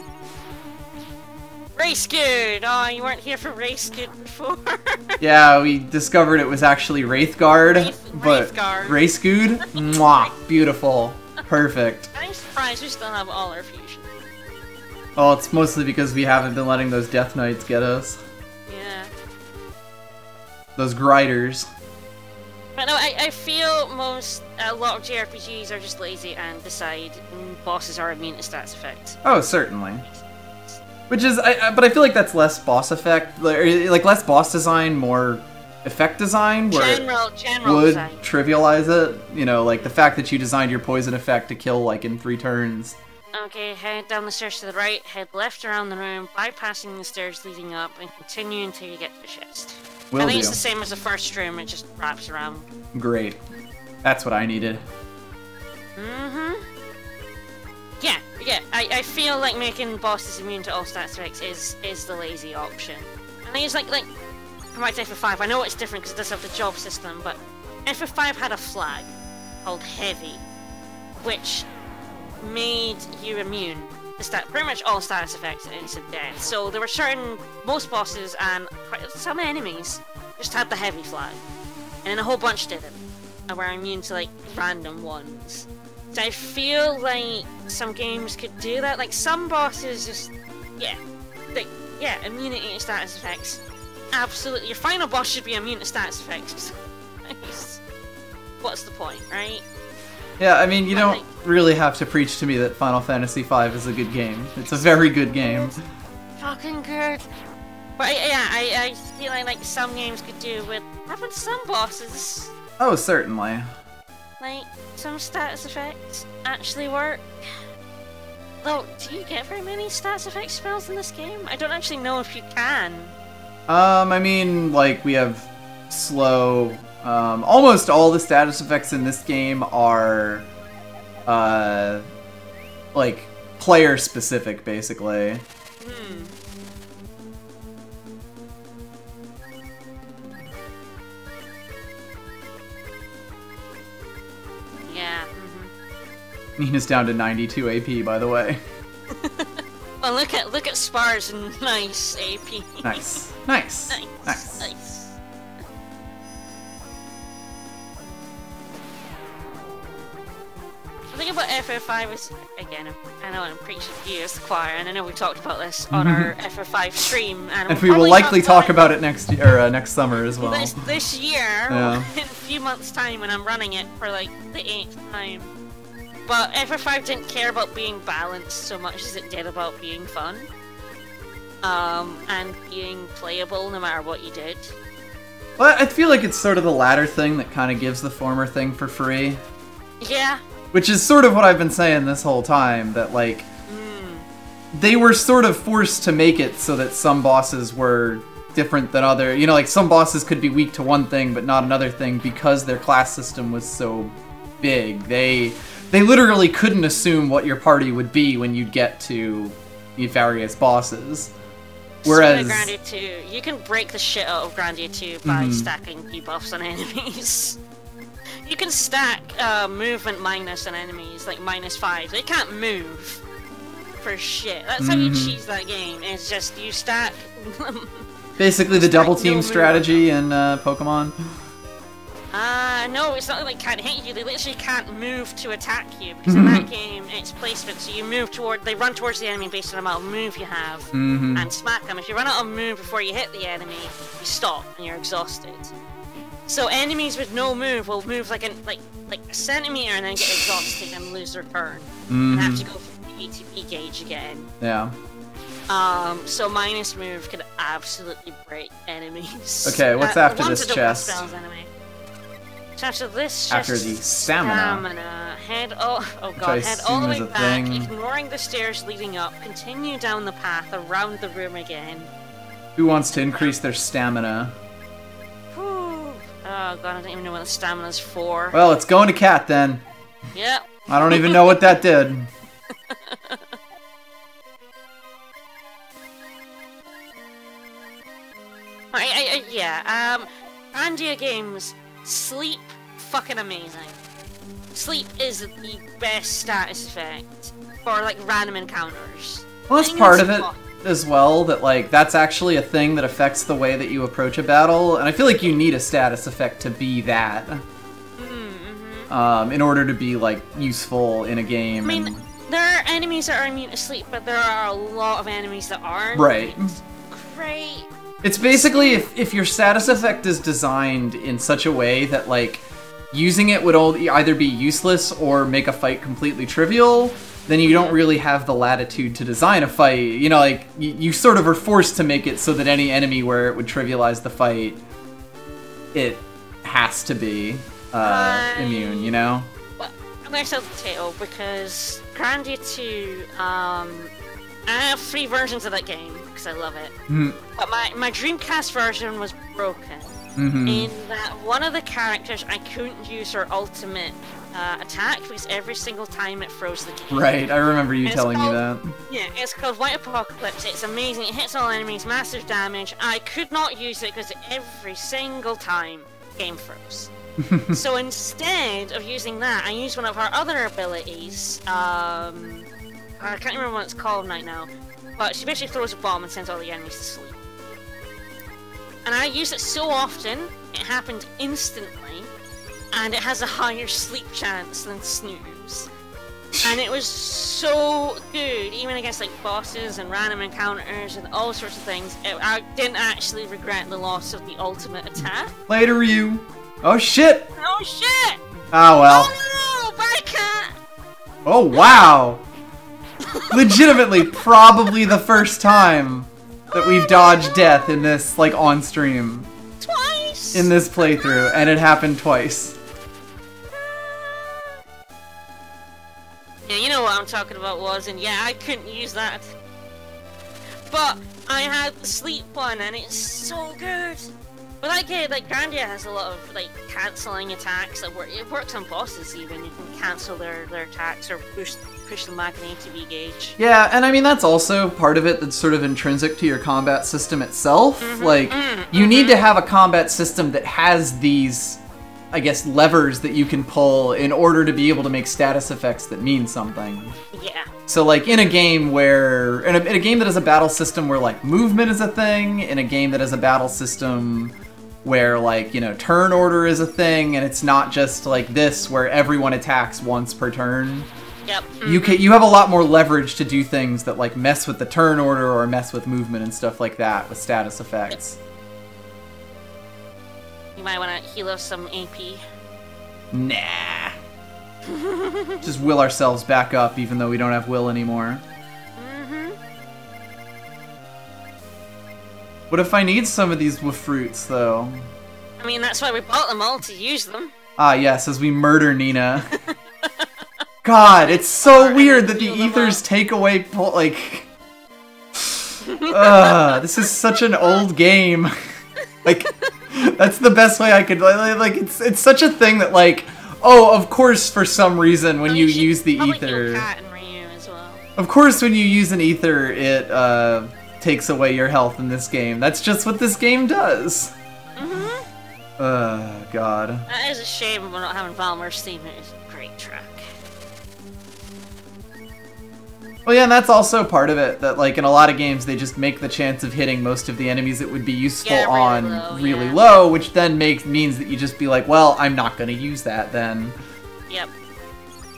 Race Good! Oh, you weren't here for Race Good before. Yeah, we discovered it was actually Wraithguard, but Race Good? Mwah! Beautiful. Perfect. I'm surprised we still have all our fusion. Well, it's mostly because we haven't been letting those Death Knights get us. Yeah. Those grinders. But no, I feel a lot of JRPGs are just lazy and decide bosses are immune to stats effects. Oh, certainly. Which is, but I feel like that's less boss effect, like less boss design, more effect design, where general would design. Trivialize it. You know, like the fact that you designed your poison effect to kill like in 3 turns. Okay, head down the stairs to the right, head left around the room, bypassing the stairs leading up, and continue until you get to the chest. I think it's the same as the first room, it just wraps around. Great. That's what I needed. Mm-hmm. Yeah, I feel like making bosses immune to all stats effects is the lazy option. I think it's like come back to FF5, I know it's different because it does have the job system, but FF5 had a flag called Heavy, which made you immune to pretty much all status effects and instant death. So there were most bosses and some enemies just had the Heavy flag, and then a whole bunch didn't, and were immune to like random ones. I feel like some games could do that. Like some bosses just, yeah, immunity to status effects. Absolutely, your final boss should be immune to status effects. What's the point, right? Yeah, I mean, you don't really have to preach to me that Final Fantasy V is a good game. It's a very good game. Fucking good. But I feel like some games could do with having some bosses. Oh, certainly. Like, some status effects actually work. Though, do you get very many status effect spells in this game? I don't actually know if you can. I mean, like, we have slow... almost all the status effects in this game are, like, player-specific, basically. Yeah. Nina's down to 92 AP, by the way. Well, look at Spar's nice AP. Nice. The thing about FF5 is, again, I know I'm preaching to you as the choir, and I know we talked about this on our FF5 stream, and we will likely talk about it next summer as well. This year, yeah. In a few months' time, when I'm running it for like the 8th time. But FF5 didn't care about being balanced so much as it did about being fun, and being playable no matter what you did. Well, I feel like it's sort of the latter thing that kind of gives the former thing for free. Yeah. Which is sort of what I've been saying this whole time, that, like, they were sort of forced to make it so that some bosses were different than other. You know, like, some bosses could be weak to one thing but not another thing because their class system was so big. They literally couldn't assume what your party would be when you'd get to the various bosses. Whereas... Grandia 2, you can break the shit out of Grandia 2 by stacking debuffs on enemies. You can stack movement minus on enemies, like -5. They can't move for shit. That's how you cheese that game. It's just you stack. Basically, the double team strategy in Pokemon. No, it's not like they can't hit you. They literally can't move to attack you because in that game it's placement. So you move they run towards the enemy based on the amount of move you have, and smack them. If you run out of move before you hit the enemy, you stop and you're exhausted. So enemies with no move will move like a centimeter and then get exhausted and lose their turn and have to go through the ATP gauge again. Yeah. So minus move could absolutely break enemies. Okay, what's after this chest? So after this chest, after the stamina. Head all the way back, ignoring the stairs leading up. Continue down the path around the room again. Who wants to increase their stamina? Oh god, I don't even know what the stamina's for. Well, it's going to Cat then. Yep. I don't even know what that did. Grandia games, sleep, fucking amazing. Sleep is the best status effect for, like, random encounters. Well, that's part of it as well, that, like, that's actually a thing that affects the way that you approach a battle, and I feel like you need a status effect to be that. In order to be, like, useful in a game. I mean, there are enemies that are immune to sleep, but there are a lot of enemies that aren't. Right. It's great. It's basically, if your status effect is designed in such a way that, like, using it would either be useless or make a fight completely trivial, then you don't really have the latitude to design a fight. You know, like, you sort of are forced to make it so that any enemy where it would trivialize the fight, it has to be immune, you know? Well, I'm going to sell the potato because Grandia 2, I have 3 versions of that game because I love it. But my Dreamcast version was broken in that one of the characters, I couldn't use her ultimate attack because every single time it froze the game. Right, I remember you telling me that. Yeah, it's called White Apocalypse. It's amazing. It hits all enemies, massive damage. I could not use it because every single time game froze. So instead of using that, I used one of her other abilities. I can't remember what it's called right now, but she basically throws a bomb and sends all the enemies to sleep. And I used it so often, it happened instantly, and it has a higher sleep chance than snooze. And it was so good, even against like bosses and random encounters and all sorts of things. I didn't actually regret the loss of the ultimate attack. Later, Ryu. Oh shit! Oh shit! Oh well. Oh no, my cat! Oh wow! Legitimately, probably the first time that we've dodged death in this, like, on stream. Twice! In this playthrough, and it happened twice. Yeah, you know what I'm talking about, and yeah, I couldn't use that. But I had the sleep one, and it's so good. But like, Grandia has a lot of, like, cancelling attacks. It works on bosses even. You can cancel their attacks or push them back an ATB gauge. Yeah, and I mean, that's also part of it that's sort of intrinsic to your combat system itself. Like, you need to have a combat system that has these, I guess, levers that you can pull in order to be able to make status effects that mean something. Yeah. So, like, in a game where... In a game that has a battle system where, like, movement is a thing, in a game that has a battle system where, like, you know, turn order is a thing, and it's not just like this where everyone attacks once per turn. Yep. You have a lot more leverage to do things that, like, mess with the turn order or mess with movement and stuff like that with status effects. You might want to heal us some AP. Nah. Just will ourselves back up even though we don't have will anymore. What if I need some of these fruits, though? I mean, that's why we bought them all, to use them. Ah, yes, as we murder Nina. God, it's so weird that the ethers take away, like... this is such an old game. Like, that's the best way I could... Like, it's such a thing that, like... Oh, of course, for some reason, when you use the ether... Cat and Ryu as well. Of course, when you use an ether, it, takes away your health in this game. That's just what this game does. God. That is a shame we're not having Valmer's theme. It is a great track. Well, yeah, and that's also part of it, that, like, in a lot of games, they just make the chance of hitting most of the enemies that would be useful really low, which then means that you just be like, well, I'm not gonna use that then. Yep.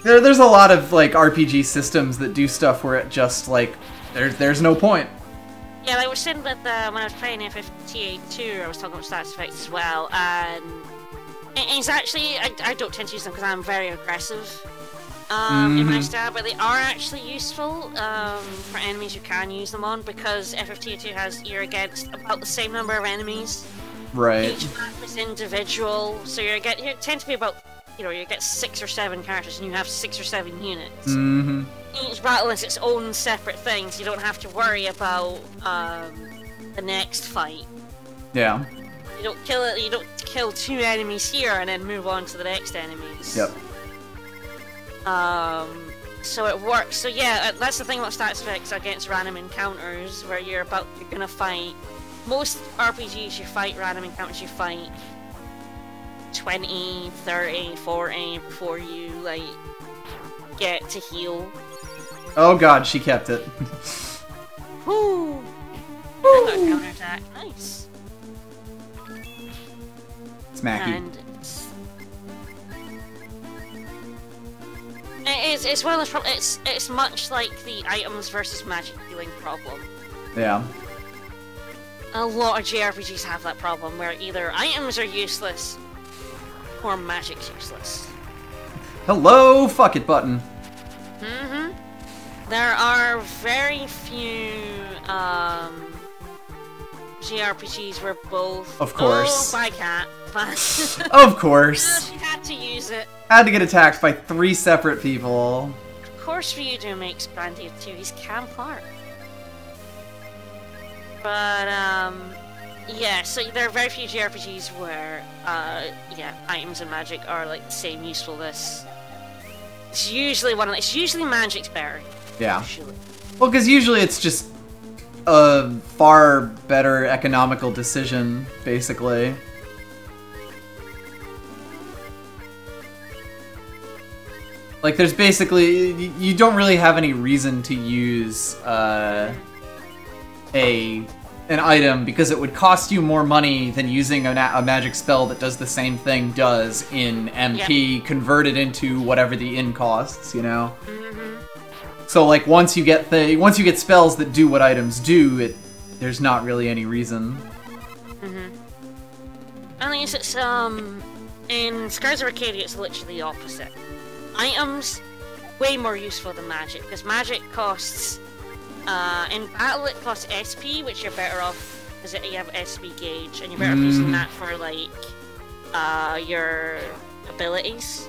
There's a lot of, like, RPG systems that do stuff where it just, like, there's no point. Yeah, like I was saying that when I was playing FFTA2, I was talking about status effects as well, and it's actually, I don't tend to use them because I'm very aggressive in my style, but they are actually useful for enemies you can use them on, because FFTA2 has, you're against about the same number of enemies. Right. Each map is individual, so you tend to be about, you get 6 or 7 characters and you have 6 or 7 units. Each battle is its own separate thing, so you don't have to worry about the next fight. Yeah. You don't kill 2 enemies here and then move on to the next enemies. Yep. So it works. So yeah, that's the thing about status effects against random encounters, where you're gonna fight. Most RPGs, you fight random encounters. You fight 20, 30, 40 before you like get to heal. Oh god, she kept it. Woo! I got a counterattack. Nice. Smacky. And it's one of those problems. It's much like the items versus magic healing problem. Yeah. A lot of JRPGs have that problem, where either items are useless or magic's useless. Hello, fuck it button. There are very few JRPGs where both... Of course. Oh, by cat. Of course. You had to use it. Had to get attacked by 3 separate people. Of course Ryudo makes Grandia 2, he's Camp Clark. But, yeah, so there are very few JRPGs where, yeah, items and magic are, like, the same usefulness. It's usually magic's better. Yeah. Usually. Well, because usually it's just a far better economical decision, basically. Like, there's basically... You don't really have any reason to use, a an item because it would cost you more money than using a magic spell that does the same thing does in MP converted into whatever the in costs, you know? So like once you get spells that do what items do, there's not really any reason. At least it's in Skies of Arcadia it's literally the opposite. Items way more useful than magic, because magic costs in battle it costs SP, which you're better off because you have SP gauge, and you're better off using that for like your abilities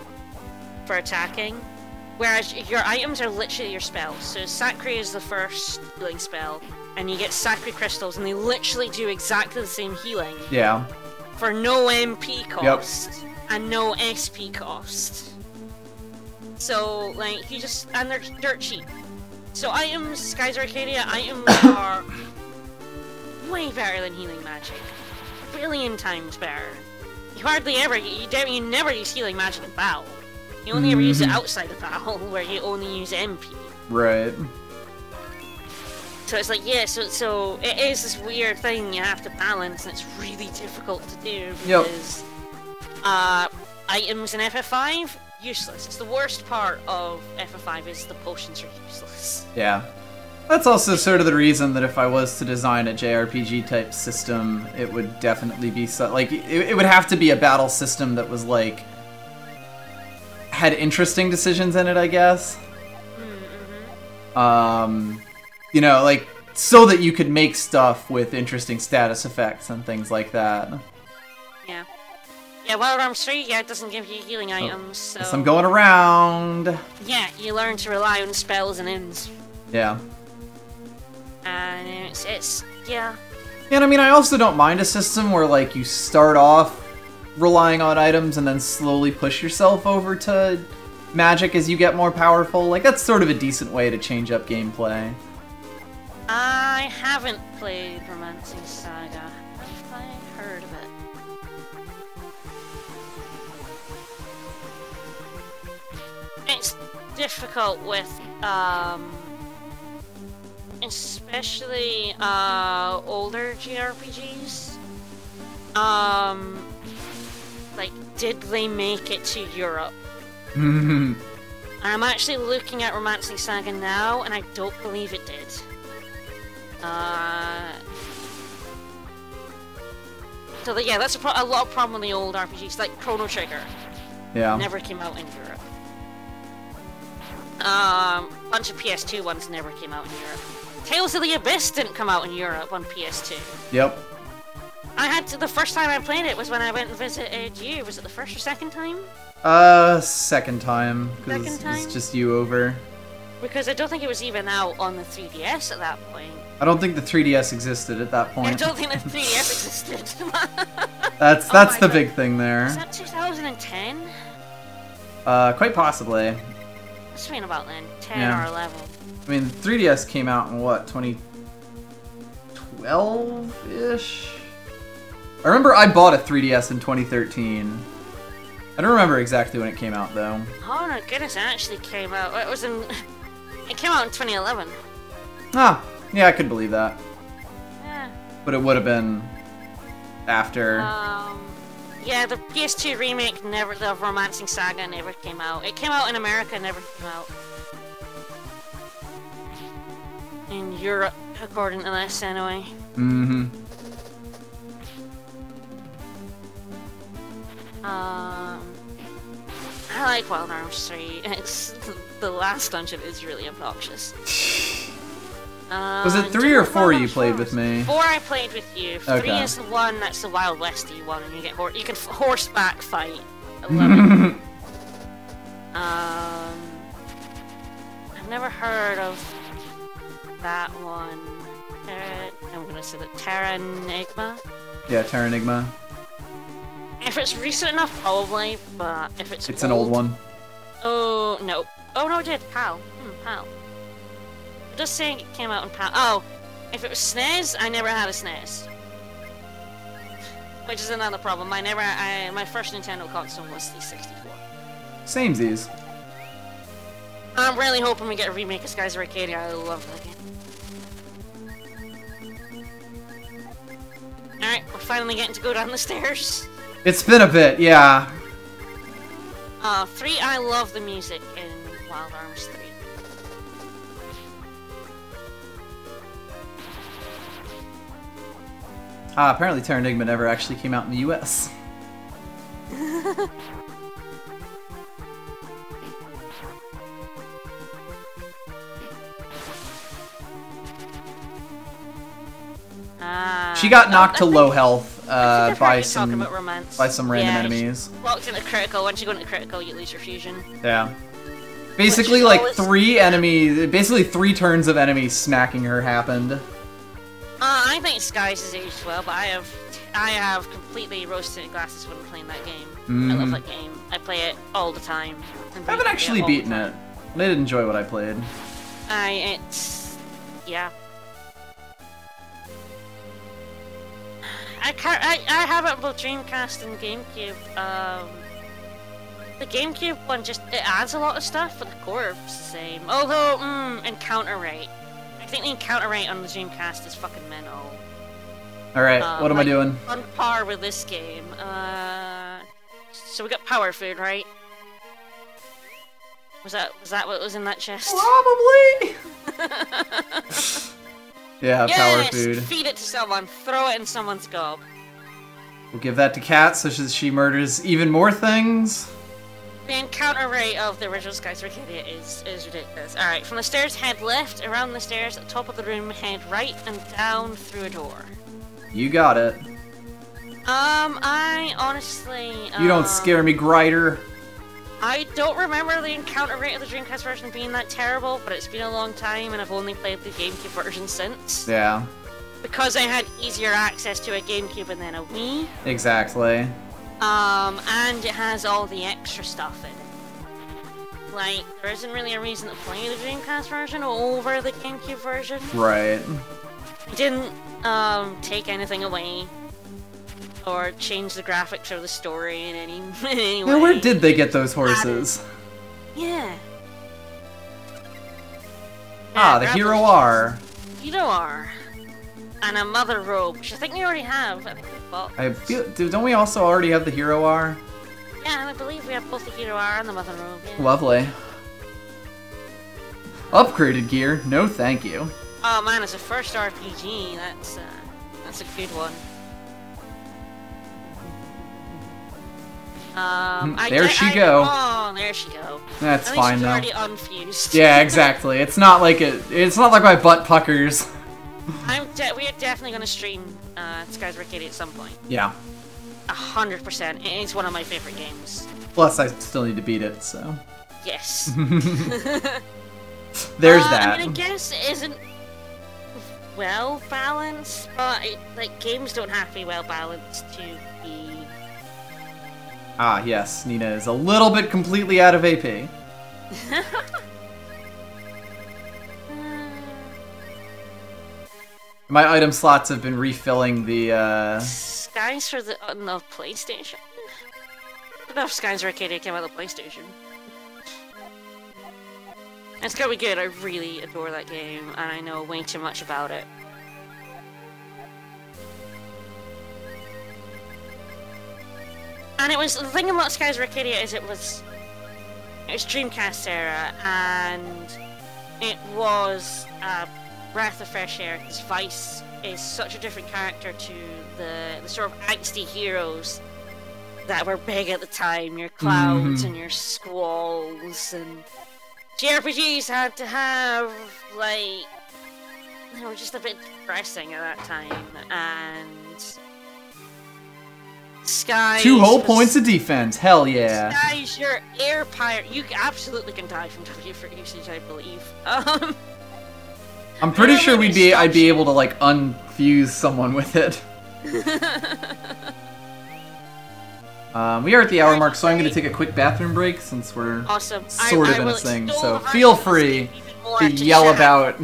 for attacking. Whereas your items are literally your spells. So Sacri is the first healing spell, and you get Sacri crystals, and they literally do exactly the same healing. Yeah. For no MP cost and no SP cost. So like and they're dirt cheap. So items, Skies of Arcadia, items are way better than healing magic. A billion times better. You hardly ever, you never use healing magic in battle. You only ever use it outside of battle, where you only use MP. Right. So it's like, yeah, so it is this weird thing you have to balance, and it's really difficult to do, because items in FF5, useless. It's the worst part of FF5 is the potions are useless. Yeah. That's also sort of the reason that if I was to design a JRPG type system, it would definitely be it would have to be a battle system that was like had interesting decisions in it, I guess. You know, like so that you could make stuff with interesting status effects and things like that. Yeah. Yeah, Wild Arms 3, it doesn't give you healing items, so... I'm going around. Yeah, you learn to rely on spells and ins. Yeah. And it's yeah. Yeah, and I mean, I also don't mind a system where, like, you start off relying on items and then slowly push yourself over to magic as you get more powerful. Like, that's sort of a decent way to change up gameplay. I haven't played Romancing Saga. I've heard of it. It's difficult with, especially, older JRPGs. Like, did they make it to Europe? I'm actually looking at Romancing Saga now, and I don't believe it did. So yeah, that's a lot of problem with the old RPGs, like Chrono Trigger. Yeah. Never came out in Europe. Bunch of PS2 ones never came out in Europe. Tales of the Abyss didn't come out in Europe on PS2. Yep. The first time I played it was when I went and visited you. Was it the first or second time? Second time. Second time? It's just you over. Because I don't think it was even out on the 3DS at that point. I don't think the 3DS existed at that point. I don't think the 3DS existed. That's the big thing there. Is that 2010? Quite possibly. It's been about then, 10 or 11. I mean, the 3DS came out in what, 2012-ish? I remember I bought a 3DS in 2013. I don't remember exactly when it came out, though. Oh my goodness, it actually came out. It came out in 2011. Ah, yeah, I could believe that. Yeah. But it would have been after. Yeah, the PS2 remake the Romancing Saga never came out. It came out in America, never came out in Europe, according to this, anyway. I like Wild Arms 3. The last dungeon is really obnoxious. Was it 3 or 4 you played with me? 4 I played with you. 3 is the one that's the Wild Westy one, and you can horseback fight. I love it. I've never heard of that one. I'm gonna say that Terra Enigma. Yeah, Terra Enigma. If it's recent enough, probably, but if it's an old one. Oh, no. Oh, no, it did. PAL. PAL. It does say it came out in PAL. Oh, if it was SNES, I never had a SNES. Which is another problem. My first Nintendo console was the 64. Samesies. I'm really hoping we get a remake of Skies of Arcadia. I love that game. Alright, we're finally getting to go down the stairs. It's been a bit, yeah. 3, I love the music in Wild Arms 3. Apparently Terra Enigma never actually came out in the US. She got knocked to low health by some random enemies. Locked into critical. Once you go into critical, you lose your fusion. Yeah. Basically, like basically 3 turns of enemies smacking her happened. I think Skies is aged well, but I have completely rose-tinted glasses when I'm playing that game. I love that game. I play it all the time. I haven't actually beaten it. I did enjoy what I played. Yeah. I have it on both Dreamcast and GameCube. The GameCube one it adds a lot of stuff, but the core is the same. Although, encounter rate. I think the encounter rate on the Dreamcast is fucking mental. Alright, what am I doing? On par with this game. So we got power food, right? Was that what was in that chest? Probably! Yeah, yes! Power food. Feed it to someone. Throw it in someone's gob. We'll give that to Kat so she murders even more things. The encounter rate of the original Skies Arcadia is ridiculous. Alright, from the stairs, head left, around the stairs, at the top of the room, head right, and down through a door. You got it. I honestly... You don't scare me, Grider. I don't remember the encounter rate of the Dreamcast version being that terrible, but it's been a long time, and I've only played the GameCube version since. Yeah. Because I had easier access to a GameCube and then a Wii. Exactly. And it has all the extra stuff in it. Like, there isn't really a reason to play the Dreamcast version over the GameCube version. Right. It didn't, take anything away. Or change the graphics or the story in any way. Now, where did they get those horses? Yeah. The Hero R. Hero R. And a Mother Robe, which I think we already have. I think we bought. Don't we also already have the Hero R? Yeah, I believe we have both the Hero R and the Mother Robe. Yeah. Lovely. Upgraded gear? No, thank you. Oh man, as a first RPG, that's a good one. There she go. Oh, there she go. That's fine though. Already unfused. Yeah, exactly. It's not like It's not like my butt puckers. We are definitely gonna stream Skies Arcadia at some point. Yeah. 100%. It is one of my favorite games. Plus, I still need to beat it, so. Yes. There's that. I mean, I guess it isn't well balanced, but games don't have to be well balanced to be. Yes, Nina is a little bit completely out of AP. My item slots have been refilling the, Skies for the PlayStation? I don't know if Skies Arcadia came out of the PlayStation. It's gonna be good, I really adore that game, and I know way too much about it. And the thing about Skies Arcadia is it was Dreamcast era, and it was a breath of fresh air, because Vice is such a different character to the sort of angsty heroes that were big at the time, your Clouds and your Squalls, and JRPGs had to have, just a bit depressing at that time, and Skies... 2 whole points of defense, hell yeah. Skies, your air pirate, you absolutely can die from W for usage, I believe. I'm pretty sure I'd be able to, unfuse someone with it. We are at the hour mark, so I'm going to take a quick bathroom break since we're sort of in a thing. So feel free to yell about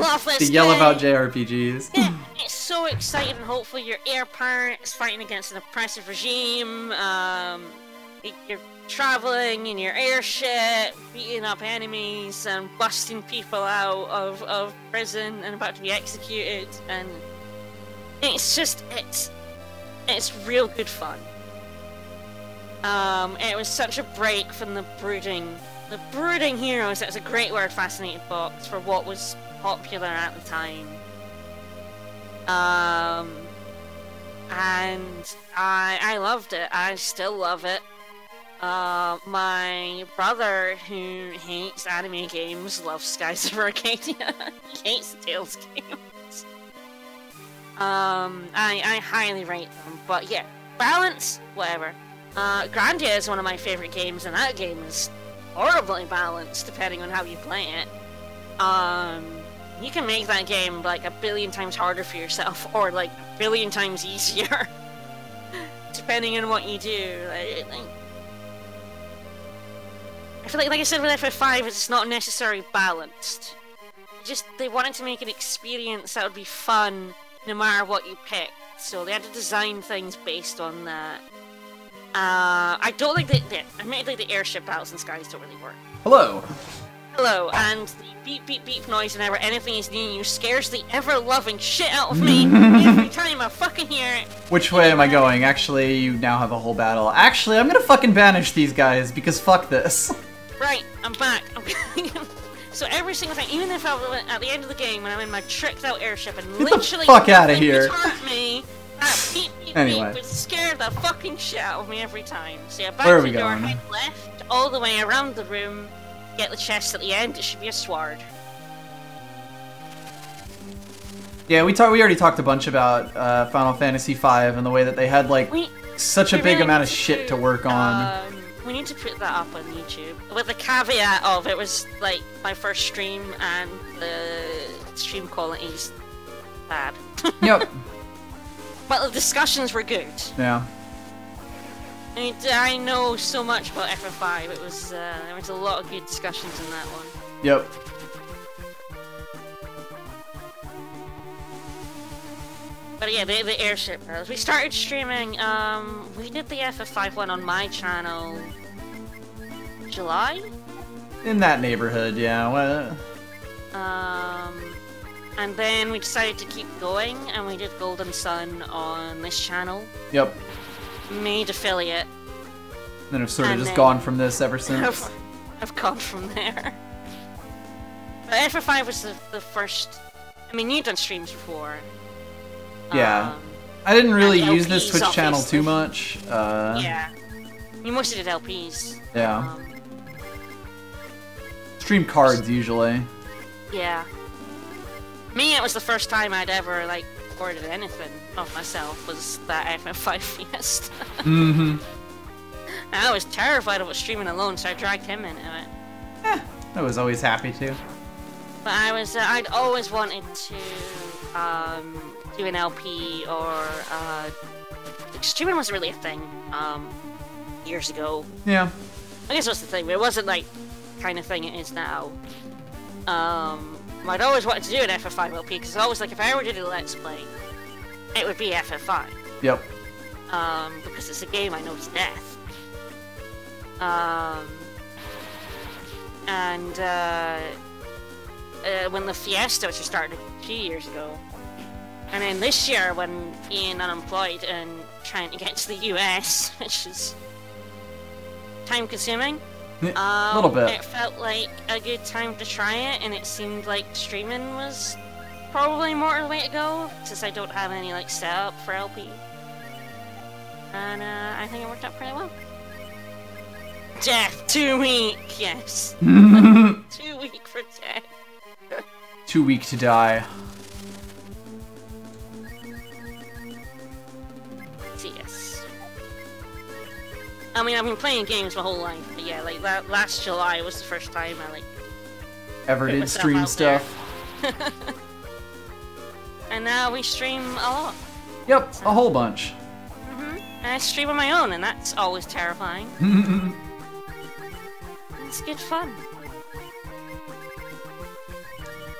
JRPGs. Yeah, it's so exciting. Hopefully, your air pirate is fighting against an oppressive regime. You're traveling in your airship, beating up enemies and busting people out of prison and about to be executed, and It's just, it's real good fun. It was such a break from the brooding heroes. That's a great word, Fascinated Box, for what was popular at the time. And I loved it. I still love it. My brother, who hates anime games, loves Skies of Arcadia. He hates the Tales games. I highly rate them, but yeah, balance, whatever. Grandia is one of my favorite games, and that game is horribly balanced, depending on how you play it. You can make that game like a billion times harder for yourself, or like a billion times easier, depending on what you do. I feel like I said with FF5, it's not necessarily balanced. They wanted to make an experience that would be fun no matter what you picked, so they had to design things based on that. I don't like admittedly the airship battles in Skies don't really work. Hello! Hello, and the beep beep beep noise whenever anything is near you scares the ever-loving shit out of me every time I fucking hear it. Which way am I going? Actually, you now have a whole battle. Actually, I'm gonna fucking banish these guys, because fuck this. Right, I'm back. So every single time, even if I'm at the end of the game when I'm in my tricked out airship and Get literally the fuck out of here. hurt me, that beep beep beep would scare the fucking shit out of me every time. So yeah, back Where are to we the door, going? head left, all the way around the room, get the chest at the end, it should be a sword. Yeah, we already talked a bunch about Final Fantasy V and the way that they had like such a big really amount of shit to work on. We need to put that up on YouTube. With the caveat of it was like my first stream and the stream quality's bad. Yep. But the discussions were good. Yeah. I know so much about FF5. It was there was a lot of good discussions in that one. Yep. But yeah, the airship battles. We started streaming, we did the FF5 one on my channel July? In that neighborhood, yeah. Well, and then we decided to keep going, and we did Golden Sun on this channel. Yep. Made affiliate. Then I've sort of just gone from this ever since. I've gone from there. But FF5 was the first... I mean, you've done streams before. Yeah. I didn't really use this LPs, Twitch channel obviously. too much. Yeah. You mostly did LPs. Yeah. Stream cards, usually. Yeah. Me, it was the first time I'd ever, like, recorded anything of myself, was that FF5 Fiesta. Mm-hmm. I was terrified of it streaming alone, so I dragged him into it. I was always happy to. But I'd always wanted to, do an LP, or, streaming wasn't really a thing, years ago. Yeah. I guess that's the thing, but it wasn't, like, the kind of thing it is now. I'd always wanted to do an FF5 LP, because I always, like, if I ever did a Let's Play, it would be FF5. Yep. Because it's a game I know to death. When the Fiesta, which started a few years ago, and then this year when being unemployed and trying to get to the US, which is time-consuming, A little bit. it felt like a good time to try it, and it seemed like streaming was probably more the way to go, since I don't have any like setup for LP. And I think it worked out pretty well. Death, 2 week, yes. 2 week for death. Too weak to die. Yes. I mean, I've been playing games my whole life, but yeah, like that last July was the first time I like Ever put did myself stream out stuff. there. And now we stream a lot. Yep, a whole bunch. And I stream on my own, and that's always terrifying. It's good fun.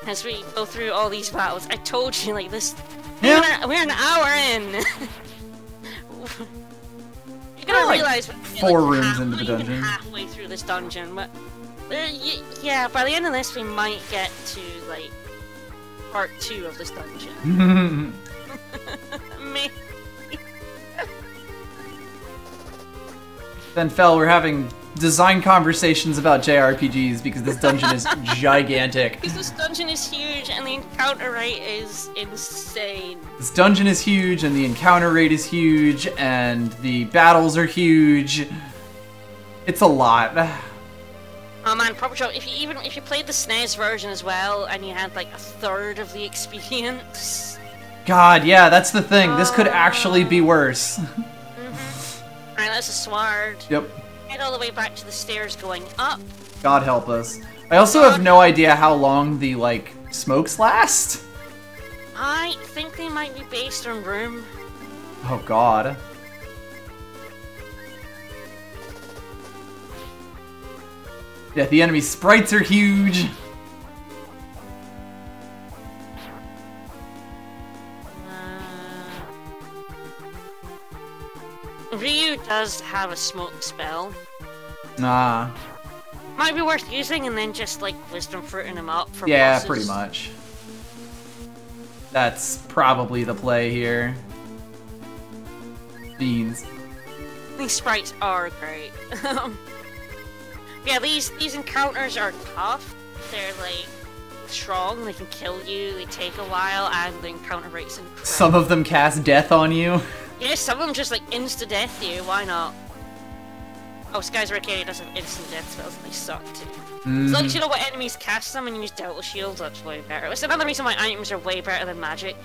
As we go through all these battles, I told you, like, this... Yeah. We're an hour in! You're gonna Like realize... 4 rooms into the not even dungeon. halfway through this dungeon, but... yeah, by the end of this, we might get to, like, part 2 of this dungeon. Then Fel, we're having design conversations about JRPGs because this dungeon is gigantic. Because this dungeon is huge and the encounter rate is insane. This dungeon is huge and the encounter rate is huge and the battles are huge. It's a lot. Oh man, proper joke. If you played the SNES version as well and you had like a third of the experience. God, yeah, that's the thing. This could actually be worse. Alright, that's a sword. Yep. Head all the way back to the stairs going up. God help us. I also have no idea how long the, like, smokes last. I think they might be based on room. Oh god. Yeah, the enemy sprites are huge. Ryu does have a smoke spell. Nah. Might be worth using and then just like wisdom fruiting him up for Yeah, bosses. pretty much. That's probably the play here. Beans. These sprites are great. Yeah, these encounters are tough. They're like strong, they can kill you, they take a while, and the encounter rate's incredible. Some of them cast death on you. Yeah, some of them just like insta-death you, why not? Oh, Skies Arcadia does have instant death spells and they suck too. As long as you know what enemies cast them and you use Delta Shields, that's way better. It's another reason why items are way better than magic.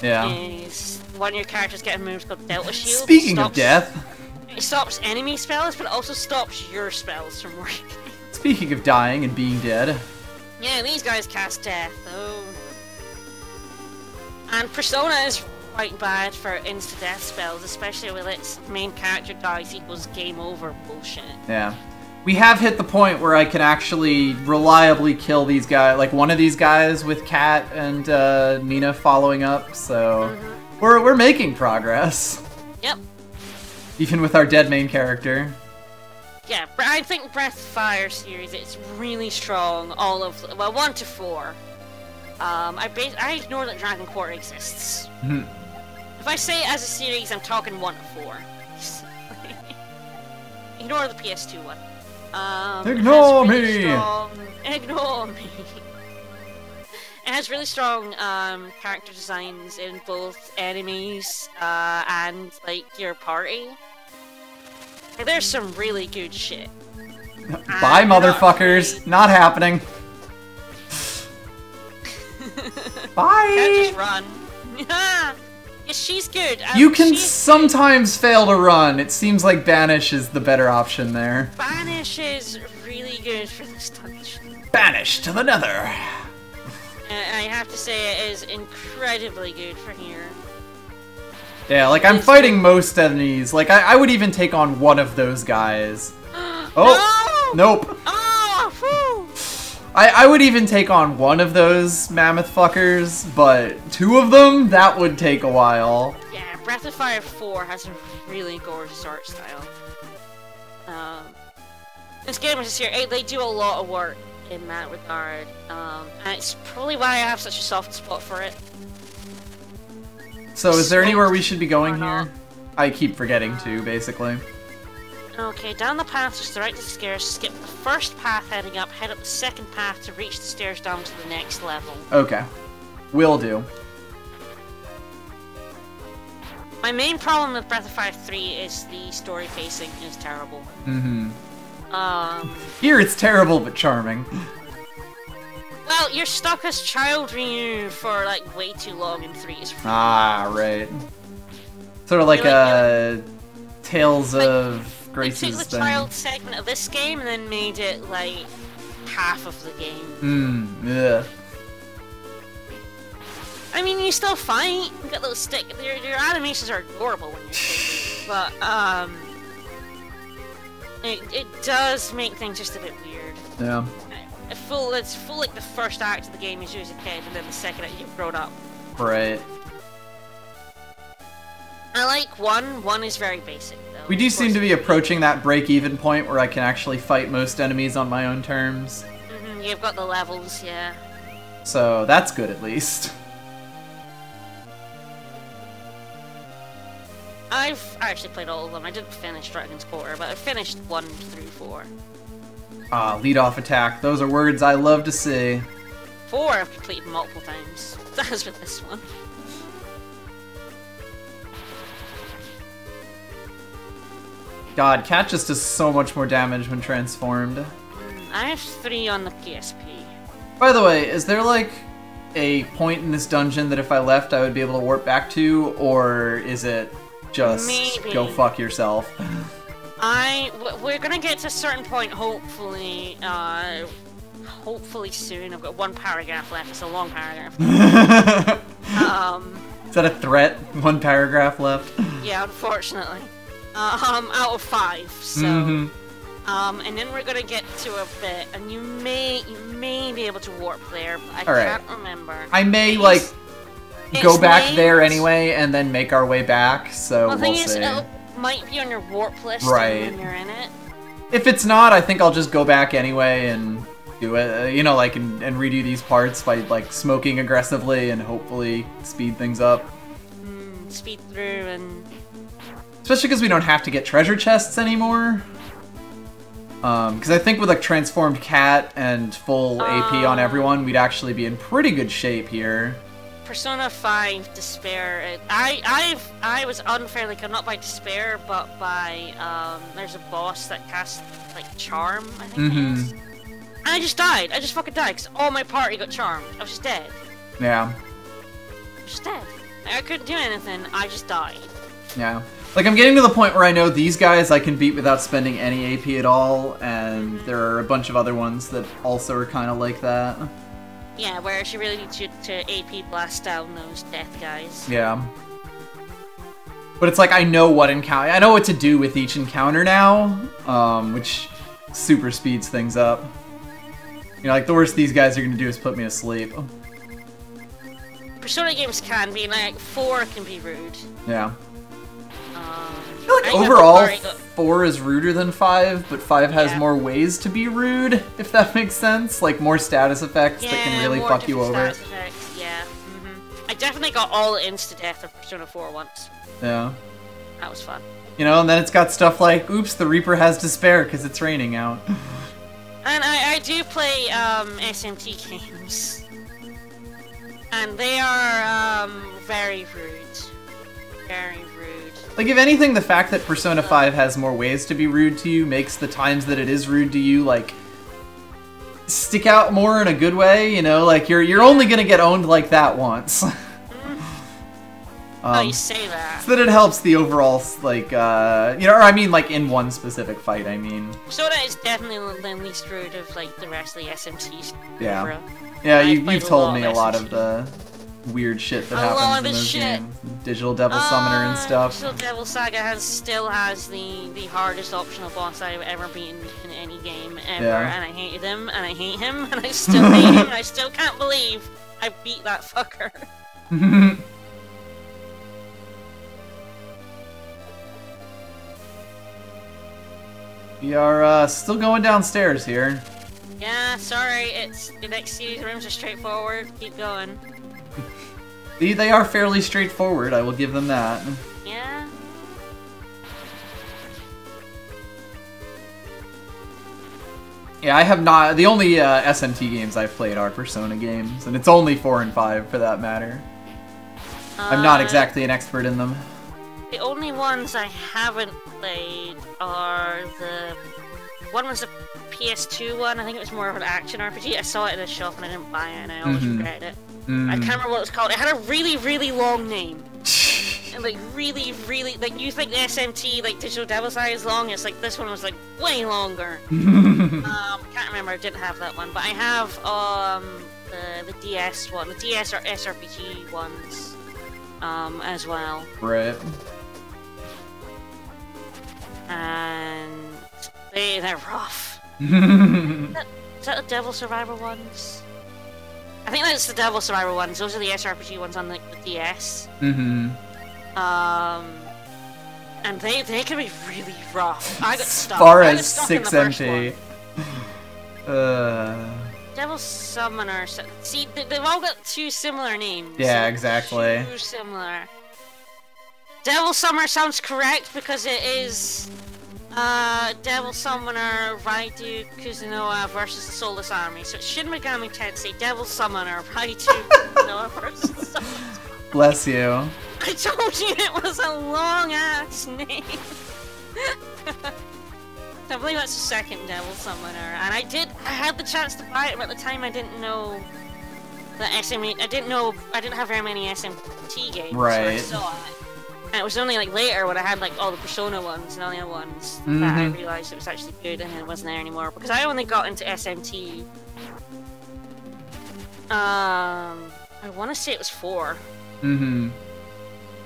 Yeah. Is one of your characters getting moves called Delta Shield. Speaking of death. It stops enemy spells, but it also stops your spells from working. Speaking of dying and being dead. Yeah, these guys cast death, oh. And Persona is quite bad for insta-death spells, especially when its main character dies equals game over bullshit. Yeah. We have hit the point where I can actually reliably kill these guys, like one of these guys with Kat and Nina following up, so we're making progress. Yep. Even with our dead main character. Yeah, I think Breath of Fire series, it's really strong, all of, well, 1 to 4. I ignore that Dragon Quarter exists. If I say as a series, I'm talking 1 to 4. Ignore the PS2 one. Ignore really me! Ignore me! It has really strong character designs in both enemies and like your party. Like, there's some really good shit. Bye, motherfuckers! Not happening. Bye! Can't just run. Yeah, she's good. You can sometimes fail to run. It seems like Banish is the better option there. Banish is really good for this dungeon. Banish to the Nether. I have to say it is incredibly good for here. Yeah, like I'm fighting most enemies. Like I would even take on one of those guys. Oh, no! Nope. Oh, whew. I would even take on one of those mammoth fuckers, but two of them, that would take a while. Yeah, Breath of Fire 4 has a really gorgeous art style. This game is here. They do a lot of work in that regard, and it's probably why I have such a soft spot for it. So is there anywhere we should be going here? I keep forgetting to, basically. Okay, down the path just to the right of the stairs, skip the first path heading up, head up the second path to reach the stairs down to the next level. Okay. Will do. My main problem with Breath of Fire 3 is the story pacing is terrible. Here it's terrible but charming. Well, you're stuck as Child Ryu for like way too long in 3. Ah, right. Sort of like a Tales of Grace's they took the thing. child segment of this game and then made it like half of the game. Yeah. I mean, you still fight. You got little stick. Your animations are adorable when you're kid, but it does make things just a bit weird. Yeah. It's full like the first act of the game is you as a kid, and then the second act you've grown up. Right. I like 1. 1 is very basic, though. We do seem to be approaching that break-even point where I can actually fight most enemies on my own terms. You've got the levels, yeah. So that's good at least. I've actually played all of them. I didn't finish Dragon's Quarter, but I finished 1 through 4. Lead off attack. Those are words I love to see. 4 I've completed multiple times. That's with this one. God, Cat just does so much more damage when transformed. I have 3 on the PSP. By the way, is there like a point in this dungeon that if I left I would be able to warp back to, or is it just Maybe. go fuck yourself? We're gonna get to a certain point, hopefully, hopefully soon. I've got 1 paragraph left. It's a long paragraph. Is that a threat? 1 paragraph left? Yeah, unfortunately. Out of 5, so... and then we're gonna get to a bit, and you may be able to warp there, but I can't remember. I may, go back there anyway, and then make our way back, so well, we'll see. It might be on your warp list right. when you're in it. If it's not, I think I'll just go back anyway and do it, and redo these parts by, smoking aggressively and hopefully speed things up. Speed through and... Especially because we don't have to get treasure chests anymore. Because I think with transformed Cat and full AP on everyone, we'd actually be in pretty good shape here. Persona 5 Despair. I was unfairly killed, not by Despair, but by there's a boss that casts Charm, I think it is. And I just died. I just fucking died because all my party got charmed. I was just dead. Yeah. I was just dead. I couldn't do anything. I just died. Yeah. I'm getting to the point where I know these guys I can beat without spending any AP at all, and there are a bunch of other ones that also are kind of like that. Yeah, where she really needs you to AP blast down those death guys. Yeah. But it's I know what to do with each encounter now, which super speeds things up. The worst these guys are going to do is put me to sleep. Persona games can be, 4 can be rude. Yeah. I feel overall, 4 is ruder than 5, but 5 has more ways to be rude, if that makes sense. More status effects that can really fuck you over. Effects, yeah. I definitely got all the insta-death of Persona 4 once. Yeah. That was fun. And then it's got stuff like, oops, the Reaper has despair because it's raining out. And I do play SMT games. And they are very rude. Very rude. If anything, the fact that Persona 5 has more ways to be rude to you makes the times that it is rude to you, stick out more in a good way, you're only gonna get owned like that once. Oh, you say that. So that it helps the overall, or I mean, in one specific fight, I mean. Persona is definitely the least rude of, the rest of the SMTs. Yeah. Yeah, you've told me a lot of the weird shit that happens in those games. Digital Devil Summoner and stuff. Digital Devil Saga still has the hardest optional boss I've ever beaten in any game ever, and I hated him, and I hate him, and I still hate him, and I still can't believe I beat that fucker. We are still going downstairs here. Yeah, sorry, the next series rooms are straightforward. Keep going. They are fairly straightforward, I will give them that. Yeah. Yeah, I have not. The only SMT games I've played are Persona games, and it's only 4 and 5 for that matter. I'm not exactly an expert in them. The only ones I haven't played are one was a PS2 one. I think it was more of an action RPG. I saw it in a shop and I didn't buy it, and I always regretted it. I can't remember what it was called. It had a really, really long name. And really, really, you think the SMT, Digital Devil Saga is long, it's this one was way longer. Can't remember, I didn't have that one, but I have the DS one, the DS or SRPG ones as well. Right. And they're rough. Is that the Devil Survivor ones? I think that's the Devil Survivor ones. Those are the SRPG ones on the DS. And they can be really rough. I got stuck. As far as stuck 6 MP. Devil Summoner. See, they've all got 2 similar names. Yeah, exactly. 2 similar. Devil Summoner sounds correct because it is Devil Summoner Raidu Kuzunoa versus the Soulless Army. So it's Shin Megami Tensei Devil Summoner Raidu Kuzunoa versus the Soulless Army. Bless you. I told you it was a long ass name. I believe that's the second Devil Summoner, and I had the chance to buy it, but at the time I didn't know that I didn't have very many SMT games. Right. So I saw it. And it was only like later when I had like all the Persona ones and all the other ones that I realised it was actually good, and it wasn't there anymore, because I only got into SMT. I want to say it was 4. Mm-hmm.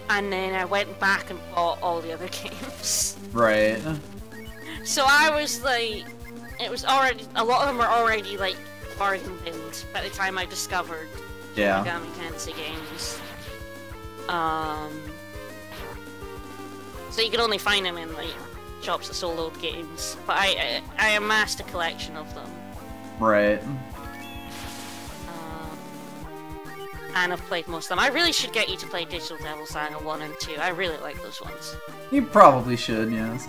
And then I went back and bought all the other games. Right. So I was like, it was already, a lot of them were already like bargain bins by the time I discovered Megami Tensei games. So you could only find them in like shops that sold old games. But I amassed a collection of them. Right. And I've played most of them. I really should get you to play Digital Devil Saga 1 and 2. I really like those ones. You probably should, yes.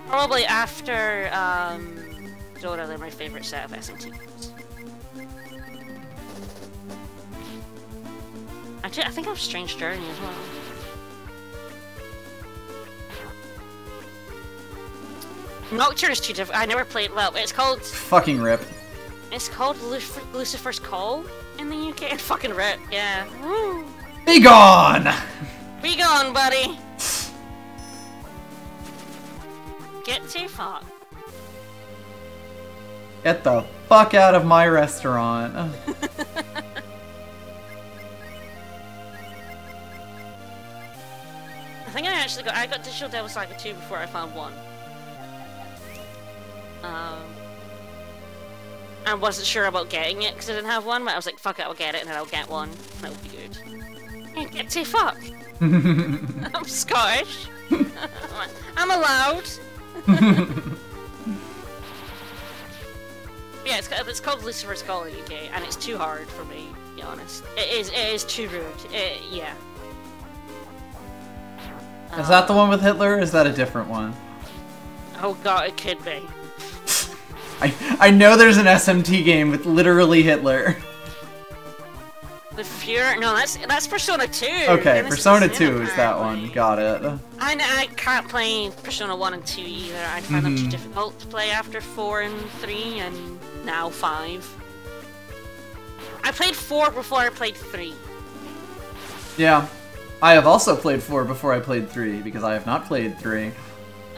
Probably after Dora, they're my favourite set of SMT games. Actually, I think I have Strange Journey as well. Nocturne is too different. I never played. Well, it's called. Fucking rip. It's called Lucifer's Call in the UK. And fucking rip, yeah. Woo. Be gone! Be gone, buddy. Get too far. Get the fuck out of my restaurant. I think I got Digital Devil Saga 2 before I found 1. I wasn't sure about getting it because I didn't have 1, but I was like, fuck it, I'll get it and then I'll get 1. That would be good. Yeah, get to fuck. I'm Scottish. I'm allowed. Yeah, it's called Lucifer's Call in the UK, and it's too hard for me, to be honest. It is too rude. Yeah. Is that the one with Hitler, or is that a different one? Oh god, it could be. I know there's an SMT game with literally Hitler. The Fuhrer? No, that's Persona 2. Okay, Persona 2 is that one. Got it. I can't play Persona 1 and 2 either. I find them too difficult to play after 4 and 3, and now 5. I played 4 before I played 3. Yeah. I have also played 4 before I played 3, because I have not played 3.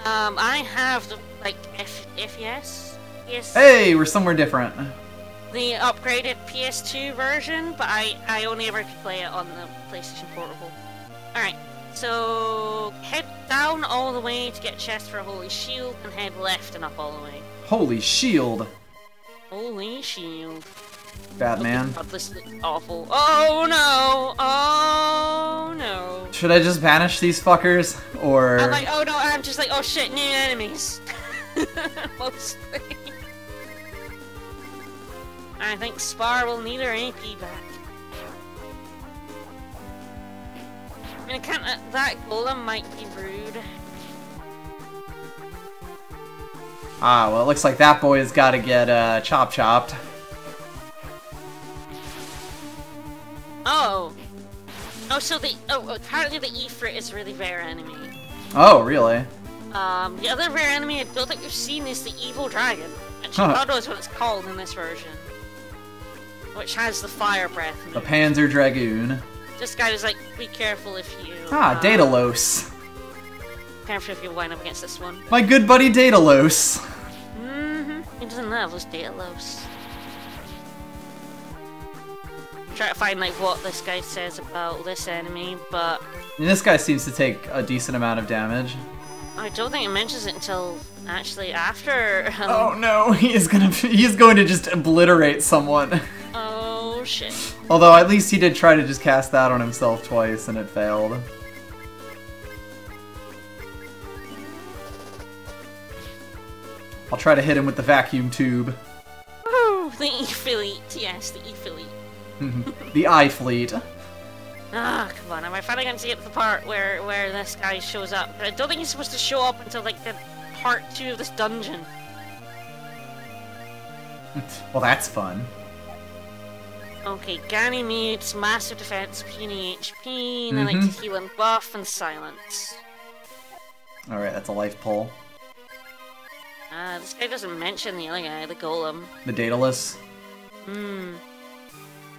I have the, like, FES? Yes. Hey, we're somewhere different. The upgraded PS2 version, but I only ever could play it on the PlayStation Portable. Alright, so head down all the way to get chest for a Holy Shield, and head left and up all the way. Holy shield. Holy Shield. Batman. God, this looks awful. Oh no! Oh no! Should I just banish these fuckers? Or... I'm like, oh no, I'm just like, oh shit, new enemies. Mostly. I think Spar will need her AP back. I mean, that golem might be rude. Ah, well, it looks like that boy's gotta get, chopped. Oh. Oh, so apparently the Ifrit is a really rare enemy. Oh, really? The other rare enemy I don't think we've seen is the Evil Dragon. Actually, God knows what it's called in this version. Which has the fire breath move. The Panzer Dragoon. This guy is like, be careful if you... Ah, Daedalus. Careful if you wind up against this one. My good buddy Daedalus. He doesn't love those Daedalus. Try to find like what this guy says about this enemy, but... And this guy seems to take a decent amount of damage. I don't think it mentions it until actually after. Oh no, he's going to just obliterate someone. Oh shit. Although at least he did try to just cast that on himself twice and it failed. I'll try to hit him with the vacuum tube. Oh, the E-Fleet. Yes, the E-Fleet. The eye fleet. Ah, come on, am I finally going to get to the part where this guy shows up? I don't think he's supposed to show up until, like, the part 2 of this dungeon. Well, that's fun. Okay, Ganymede's massive defense, puny HP, and I like to heal and buff and silence. Alright, that's a life pull. This guy doesn't mention the other guy, the golem. The Daedalus.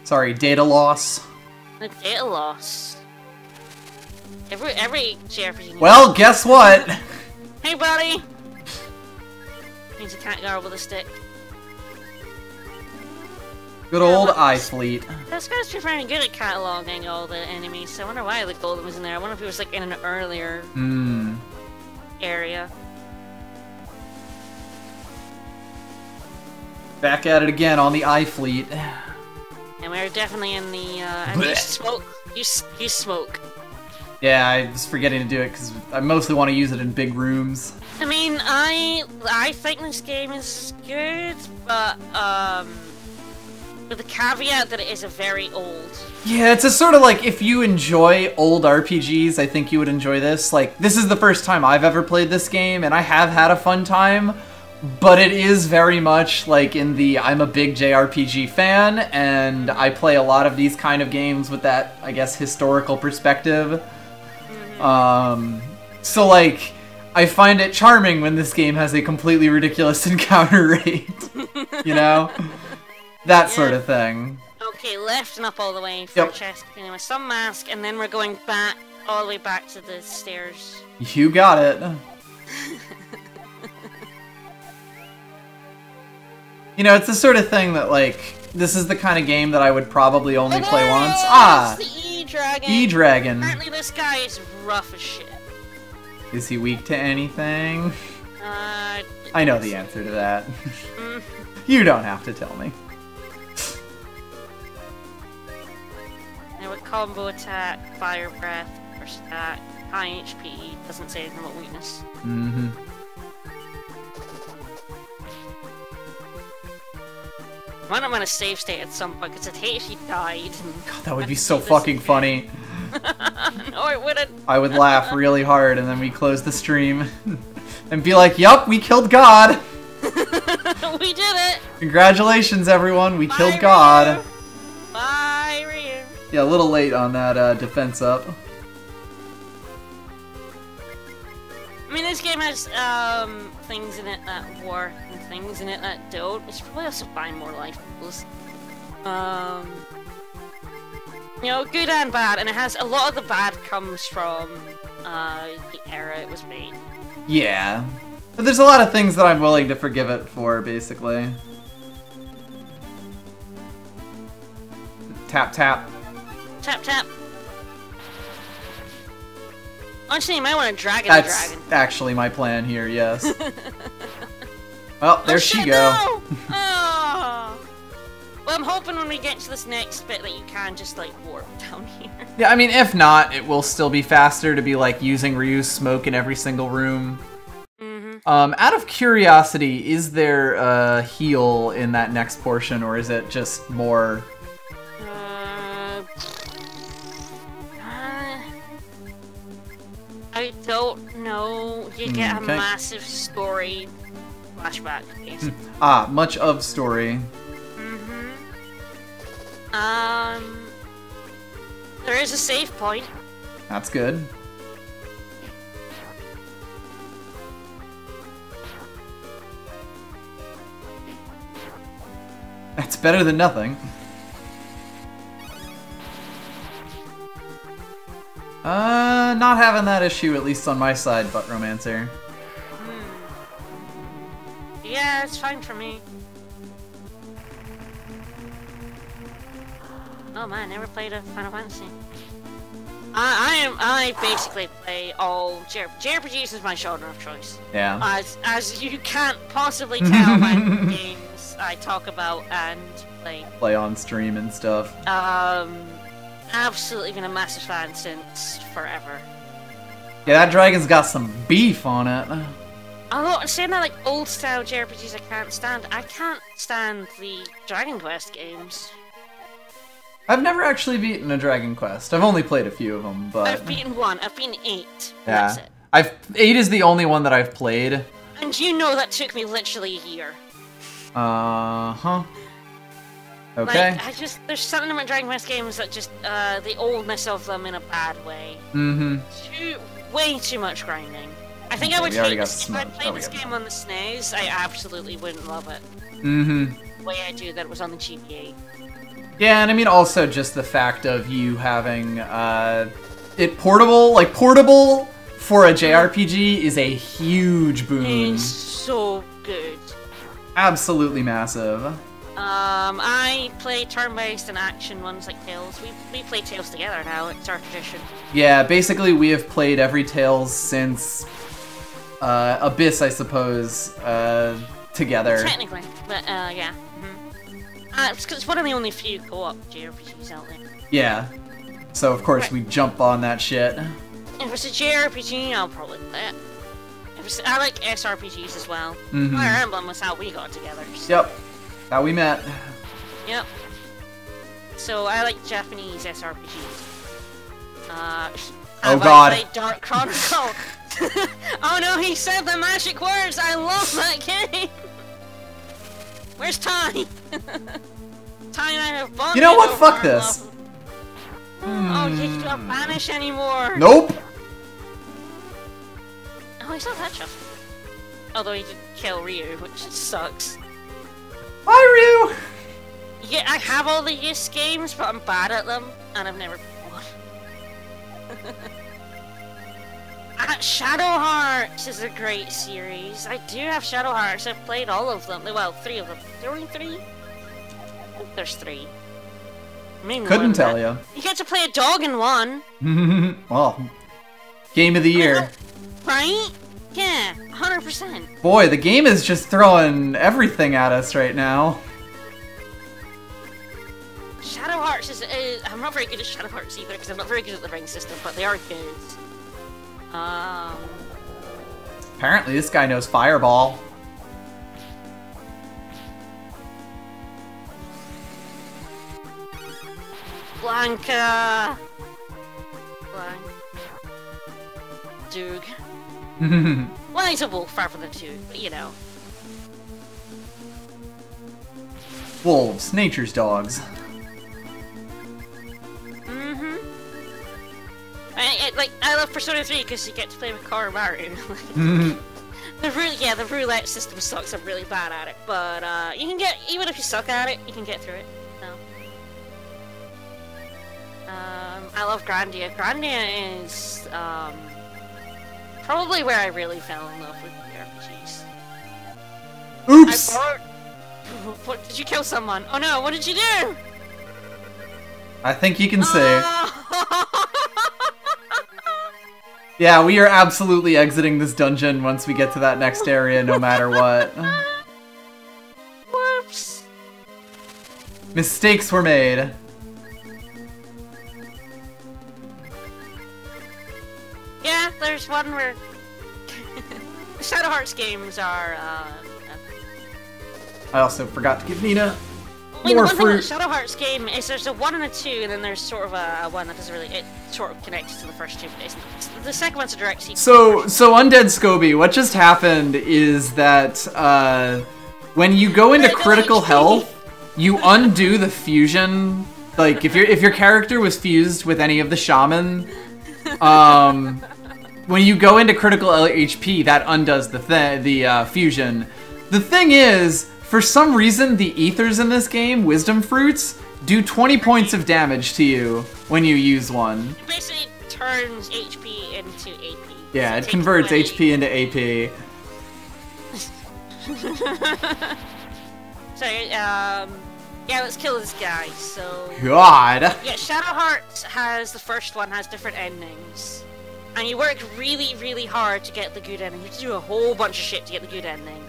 Sorry, data loss. The data loss. Every JRPG. Well, guess what? Hey, buddy! Means a cat guard with a stick. Good old eye fleet. This guy's pretty good at cataloging all the enemies, so I wonder why the golem was in there. I wonder if it was like in an earlier area. Back at it again on the eye fleet. And we're definitely in the, and you smoke. You smoke. Yeah, I was forgetting to do it because I mostly want to use it in big rooms. I mean, I think this game is good, but, with the caveat that it is a very old. Yeah, it's a sort of like, if you enjoy old RPGs, I think you would enjoy this. Like, this is the first time I've ever played this game, and I have had a fun time. But it is very much like in the I'm a big JRPG fan, and I play a lot of these kind of games with that, I guess, historical perspective. So like, I find it charming when this game has a completely ridiculous encounter rate. You know? That sort of thing. Okay, left and up all the way for a chest. Anyway, some mask, and then we're going back, all the way back to the stairs. You got it. You know, it's the sort of thing that, like, this is the kind of game that I would probably only play once. Ah! The E-Dragon! E-Dragon. Apparently this guy is rough as shit. Is he weak to anything? I know the answer to that. You don't have to tell me. Now with combo attack, fire breath, first attack, high HP, doesn't say anything about weakness. Might not want to save state at some point, because I'd hate if he died. God, that would be so fucking funny. No, it wouldn't. I would laugh really hard, and then we close the stream. And be like, yup, we killed God! We did it! Congratulations, everyone, we killed God. Bye, Ryu. Yeah, a little late on that defense up. I mean, this game has things in it that work and things in it that don't. We should probably also find more life pools. You know, good and bad, and it has a lot of the bad comes from the era it was made. Yeah, but there's a lot of things that I'm willing to forgive it for, basically. Tap tap. Tap tap. Honestly, you might want to dragon the dragon. That's actually my plan here, yes. Well, there she go. No! Oh. Well, I'm hoping when we get to this next bit that you can just, like, warp down here. Yeah, I mean, if not, it will still be faster to be, like, using Ryu's smoke in every single room. Out of curiosity, is there a heal in that next portion, or is it just more... I don't know. You get a massive story flashback, basically. Much of story. There is a save point. That's good. That's better than nothing. Not having that issue, at least on my side, Butt Romancer. Yeah, it's fine for me. Oh man, never played a Final Fantasy. I basically play all JRPGs is my genre of choice. Yeah. As you can't possibly tell by the games I talk about and play. Play on stream and stuff. Absolutely been a massive fan since forever. Yeah, that dragon's got some beef on it. Although, saying that, like, old-style JRPGs I can't stand the Dragon Quest games. I've never actually beaten a Dragon Quest. I've only played a few of them, but... I've beaten 1. I've beaten 8. Yeah. That's it. 8 is the only one that I've played. And you know that took me literally a year. Uh-huh. Okay. Like, there's something about Dragon Quest games that just, the oldness of them in a bad way. Way too much grinding. I think I would hate this. If I played this game on the SNES, I absolutely wouldn't love it. The way I do that was on the GBA. Yeah, and I mean also just the fact of you having, it portable, like portable for a JRPG is a huge boon. It's so good. Absolutely massive. I play turn-based and action ones like Tales. We play Tales together now, it's our tradition. Yeah, basically we have played every Tales since Abyss, I suppose, together. Technically, but yeah. It's one of the only few co-op JRPGs out there. Yeah. So of course we jump on that shit. If it's a JRPG, I'll probably play it. I like SRPGs as well. Fire Emblem was how we got together. So. Yep. How we met. Yep. So I like Japanese SRPGs. Oh god. I played Dark Chronicle. Oh no, he said the magic words! I love that game! Where's Ty? Ty and I have bonded. You know what? Fuck this. Oh, you can't banish anymore. Nope. Oh, he's not that tough. Although he did kill Ryu, which sucks. Hi, Ryu! Yeah, I have all the Ys games, but I'm bad at them, and I've never won. Shadow Hearts is a great series. I do have Shadow Hearts. I've played all of them. Well, 3 of them. There only 3? I think there's 3. Maybe couldn't tell you. You get to play a dog in one. Well, game of the year. Right? Yeah, 100%. Boy, the game is just throwing everything at us right now. Shadow Hearts is I'm not very good at Shadow Hearts either because I'm not very good at the ring system, but they are good. Apparently this guy knows Fireball. Blanca! Doog. Well, he's a wolf rather than Doog, but you know. Wolves, nature's dogs. I love Persona 3 because you get to play with Koromaru. The roulette system sucks. I'm really bad at it, but you can get, even if you suck at it, you can get through it. No. I love Grandia. Grandia is probably where I really fell in love with RPGs. Oops! What, did you kill someone? Oh no! What did you do? I think you can say. Yeah, we are absolutely exiting this dungeon once we get to that next area, no matter what. Whoops! Mistakes were made. Yeah, there's one where... The Shadow Hearts games are, I also forgot to give Nina the more one thing with the fruit. Shadow Hearts game is there's a 1 and a 2, and then there's sort of a 1 that doesn't really... It sort of connects to the first 2, but isn't. The second one's a direct sequel. So Undead Scoby, what just happened is that when you go into critical health, you undo the fusion. Like if your character was fused with any of the shaman, when you go into critical HP, that undoes the fusion. The thing is, for some reason, the ethers in this game, wisdom fruits, do 20 points of damage to you when you use one. It basically turns HP into AP. Yeah, so it converts away. HP into AP. So, yeah, let's kill this guy, so... God! Yeah, Shadow Hearts has, the first one has different endings. And you work really, really hard to get the good ending. You have to do a whole bunch of shit to get the good ending.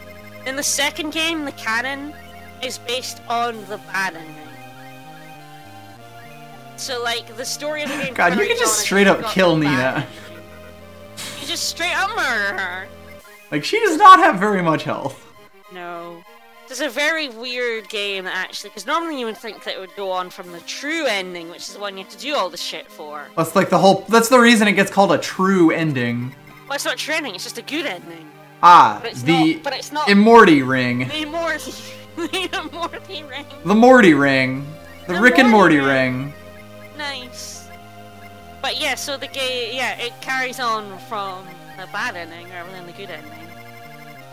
Then the second game, the canon, is based on the bad ending. So, like, the story of the game... God, you can just straight up kill Nina. You just straight up murder her. Like, she does not have very much health. No. It's a very weird game, actually, because normally you would think that it would go on from the true ending, which is the one you have to do all the shit for. That's like that's the reason it gets called a true ending. Well, it's not a true ending, it's just a good ending. Ah, but it's not Immorty ring. The Immorty. The Immorty ring. The Morty ring. The Rick and Morty ring. Nice. But yeah, so the game, it carries on from the bad ending rather than the good ending.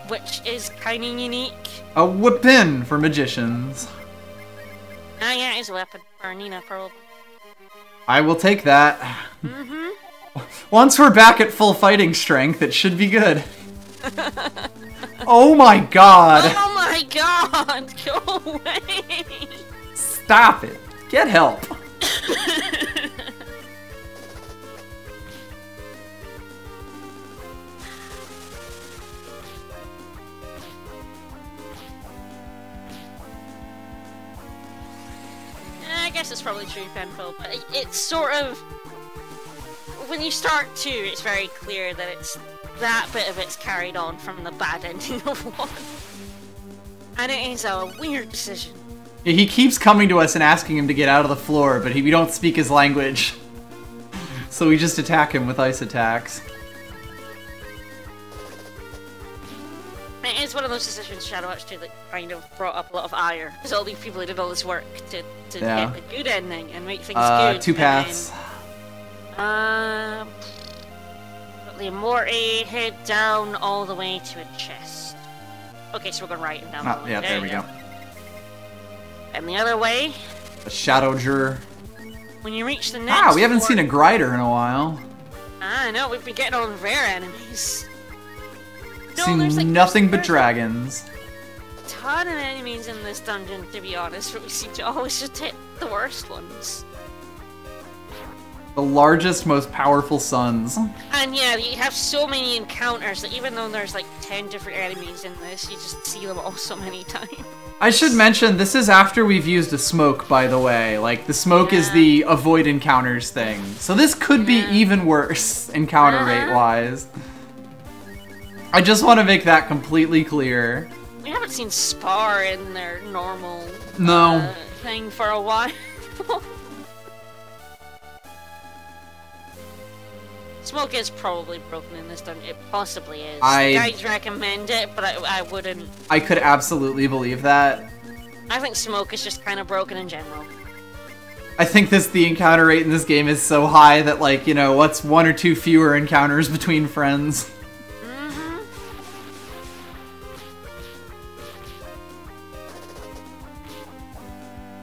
Which is kind of unique. A whippin' for magicians. Ah, yeah, it is a weapon. For Nina, probably. I will take that. Mm-hmm. Once we're back at full fighting strength, it should be good. Oh my god! Oh my god! Go away! Stop it! Get help! I guess it's probably true, Penfield, but it's sort of... When you start 2, it's very clear that it's that bit of it's carried on from the bad ending of 1. And it is a weird decision. Yeah, he keeps coming to us and asking him to get out of the floor, but we don't speak his language. So we just attack him with ice attacks. It is one of those decisions, Shadow Arch 2, that kind of brought up a lot of ire. Because all these people who did all this work to get the good ending and make things good. 2 paths. Got the Immorty, head down all the way to a chest. Okay, so we're going right and down the way. Yeah, there we go. And the other way. A Shadow Juror. When you reach the next we haven't seen a Grider in a while. I know, we've been getting all the rare enemies. Seen nothing but dragons. A ton of enemies in this dungeon, to be honest, but we seem to always just hit the worst ones. The largest, most powerful suns. And yeah, you have so many encounters that even though there's like 10 different enemies in this, you just see them all so many times. I should mention, this is after we've used a smoke, by the way. Like, the smoke is the avoid encounters thing. So this could be even worse, encounter rate-wise. I just want to make that completely clear. We haven't seen Spar in their normal thing for a while. Smoke is probably broken in this dungeon. It possibly is. The guides recommend it, but I wouldn't. I could absolutely believe that. I think Smoke is just kind of broken in general. I think the encounter rate in this game is so high that, like, you know, what's 1 or 2 fewer encounters between friends?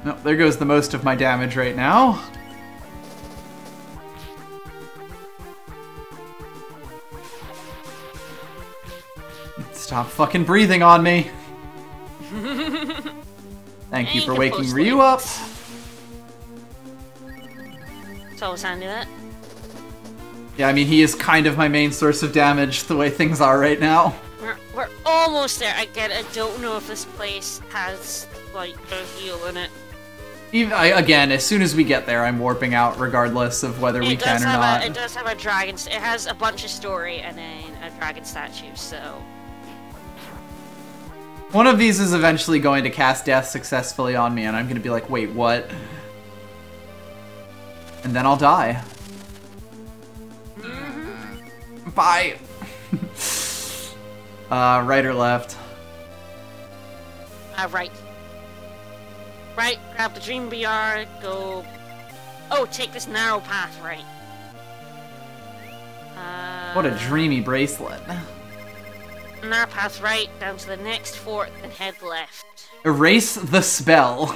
No, there goes the most of my damage right now. Stop fucking breathing on me. Thank you for waking Ryu up. It's always handy, that. Yeah, I mean, he is kind of my main source of damage the way things are right now. We're almost there. I don't know if this place has, like, a heal in it. Again, as soon as we get there, I'm warping out regardless of whether we can or not. It does have a dragon. It has a bunch of story and then a dragon statue, so... One of these is eventually going to cast death successfully on me, and I'm going to be like, wait, what? And then I'll die. Bye! Right or left? Right. Right, grab the Dream BR, go... Oh, take this narrow path, right. What a dreamy bracelet. Narrow path right, down to the next fort, and head left. Erase the spell.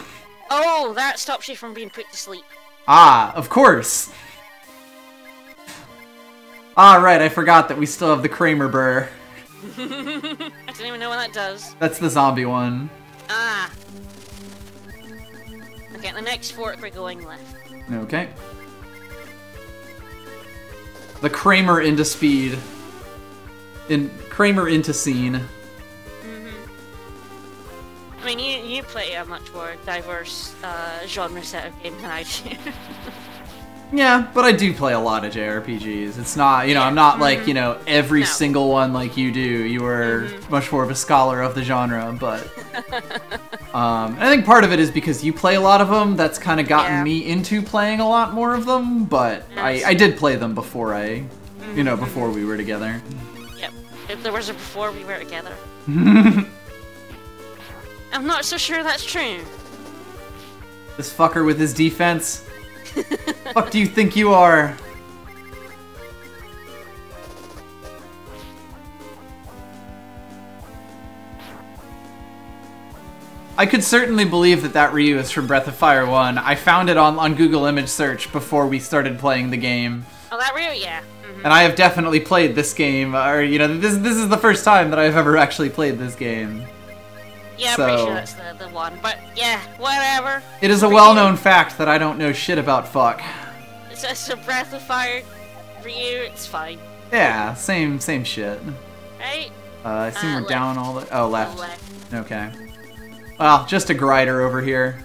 Oh, that stops you from being put to sleep. Ah, of course. Ah, right, I forgot that we still have the Kramer burr. I don't even know what that does. That's the zombie one. Ah. Okay, the next fort we're going left. Okay. The Kramer into speed. Kramer into scene. I mean, you play a much more diverse genre set of games than I do. Yeah, but I do play a lot of JRPGs. It's not, you know, I'm not like, you know, every single one like you do. You are much more of a scholar of the genre, but I think part of it is because you play a lot of them. That's kind of gotten me into playing a lot more of them, but I did play them before you know, before we were together. Yep. If there was a before we were together. I'm not so sure that's true. This fucker with his defense. Fuck do you think you are? I could certainly believe that that Ryu is from Breath of Fire 1. I found it on Google image search before we started playing the game. Oh, that Ryu? Yeah. And I have definitely played this game, or, you know, this is the first time that I've ever actually played this game. Yeah, I'm pretty sure that's the one, but yeah, whatever. It is a well-known fact that I don't know shit about fuck. It's just a Breath of Fire Ryu, it's fine. Yeah, same shit. Right? I assume we're left. down all the... Oh, left. Left. Okay. Well, just a grider over here.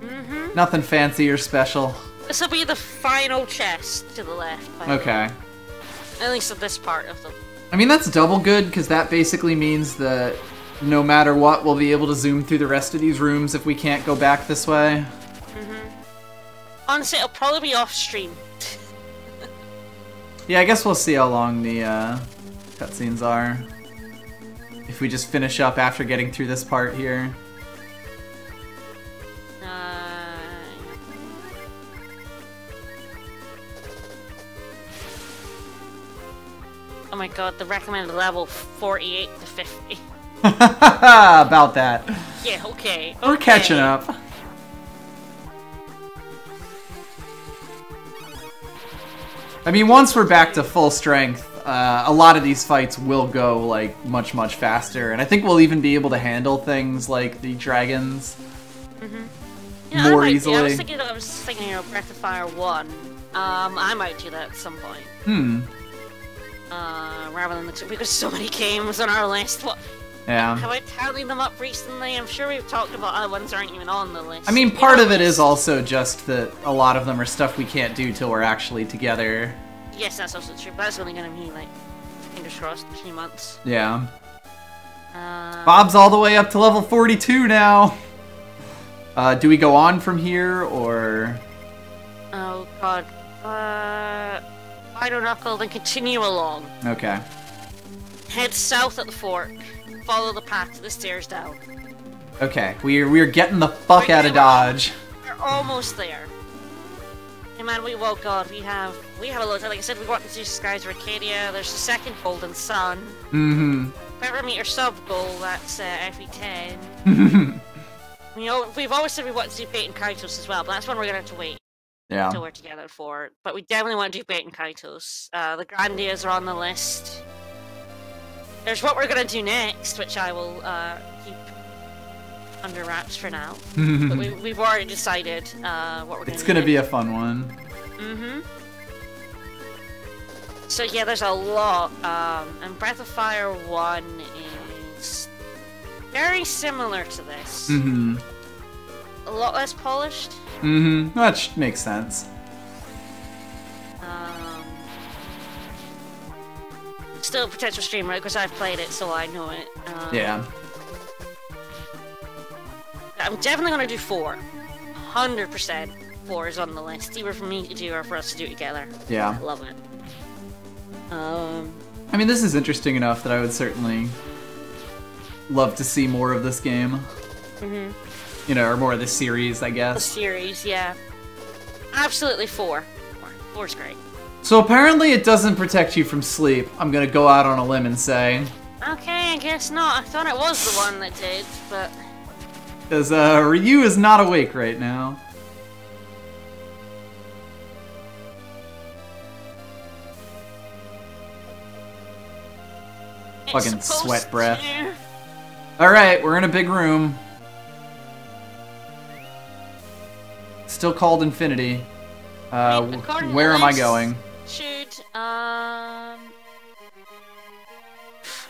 Mm-hmm. Nothing fancy or special. This will be the final chest to the left. Okay. At least at this part of the... I mean, that's double good, because that basically means that no matter what, we'll be able to zoom through the rest of these rooms if we can't go back this way. Honestly, it'll probably be off-stream. Yeah, I guess we'll see how long the cutscenes are. If we just finish up after getting through this part here. Oh my god, the recommended level 48 to 50. About that. Yeah, okay. We're catching up. I mean, once we're back to full strength, a lot of these fights will go, like, much, much faster. And I think we'll even be able to handle things like the dragons more easily. I was thinking, you know, Breath of Fire 1. I might do that at some point. Rather than because so many games on our list. What? Yeah. Have I tallied them up recently? I'm sure we've talked about other ones that aren't even on the list. I mean, part of it is also just that a lot of them are stuff we can't do till we're actually together. Yes, that's also true, but that's only gonna be, like, fingers crossed, 3 months. Yeah. Bob's all the way up to level 42 now! Do we go on from here, or...? Oh, God. Final Knuckle, then continue along. Okay. Head south at the fork. Follow the path to the stairs down. Okay, we're getting the fuck out of Dodge. We're almost there. Hey man, oh god, we have a lot. Like I said, we want to do Skies of Arcadia. There's the second Golden Sun. Parameter sub goal. That's FE10. We've always said we want to do Bait and Kaitos as well, but that's one we're gonna have to wait. Yeah. Until we're together for. But we definitely want to do Bait and Kaitos. The Grandias are on the list. There's what we're gonna do next, which I will keep under wraps for now. But we've already decided what we're gonna do. It's gonna be a fun one. So yeah, there's a lot. And Breath of Fire 1 is very similar to this. A lot less polished. That makes sense. Still a potential streamer because I've played it, so I know it. Yeah. I'm definitely gonna do 4. 100% 4 is on the list, either for me to do or for us to do together. Yeah. I love it. I mean, this is interesting enough that I would certainly love to see more of this game. You know, or more of this series, I guess. The series, yeah. Absolutely 4. 4's great. So apparently it doesn't protect you from sleep. I'm gonna go out on a limb and say. Okay, I guess not. I thought it was the one that did, but... Because Ryu is not awake right now. Fucking sweat breath. Alright, we're in a big room. Still called Infinity. Where am I going? Should,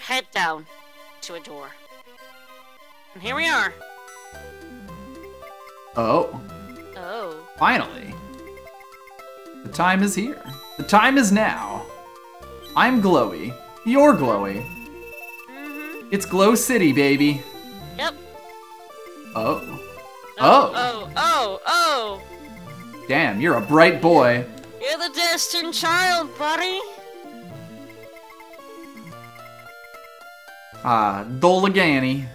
head down to a door. And here we are. Oh. Oh. Finally. The time is here. The time is now. I'm glowy. You're glowy. It's Glow City, baby. Yep. Oh. Oh. Damn, you're a bright boy. You're the destined child, buddy. Ah, Dolagani.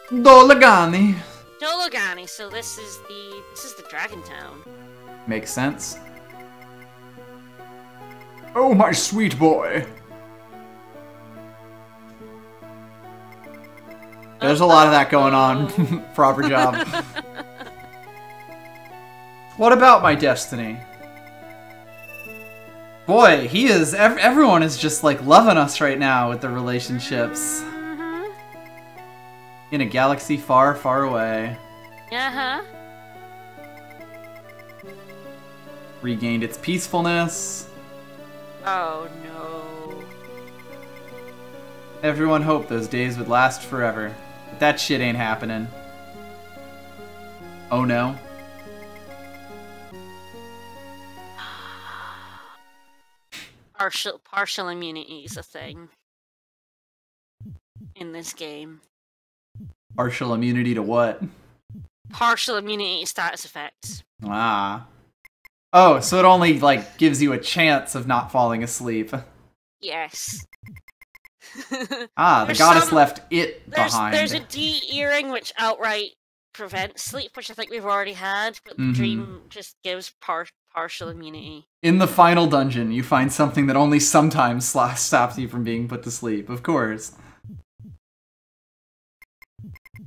Dolagani. Dolagani, so this is the Dragon Town. Makes sense. Oh, my sweet boy. There's a lot of that going on. Proper job. What about my destiny? Boy, he is. Everyone is just like loving us right now with the relationships. In a galaxy far, far away. Regained its peacefulness. Oh no. Everyone hoped those days would last forever. But that shit ain't happening. Oh no. Partial immunity is a thing in this game. Partial immunity to what? Partial immunity to status effects. Ah. Oh, so it only, like, gives you a chance of not falling asleep. Yes. Ah, the goddess left it behind. There's a D earring which outright prevents sleep, which I think we've already had, but the dream just gives partial immunity. In the final dungeon, you find something that only sometimes stops you from being put to sleep, of course.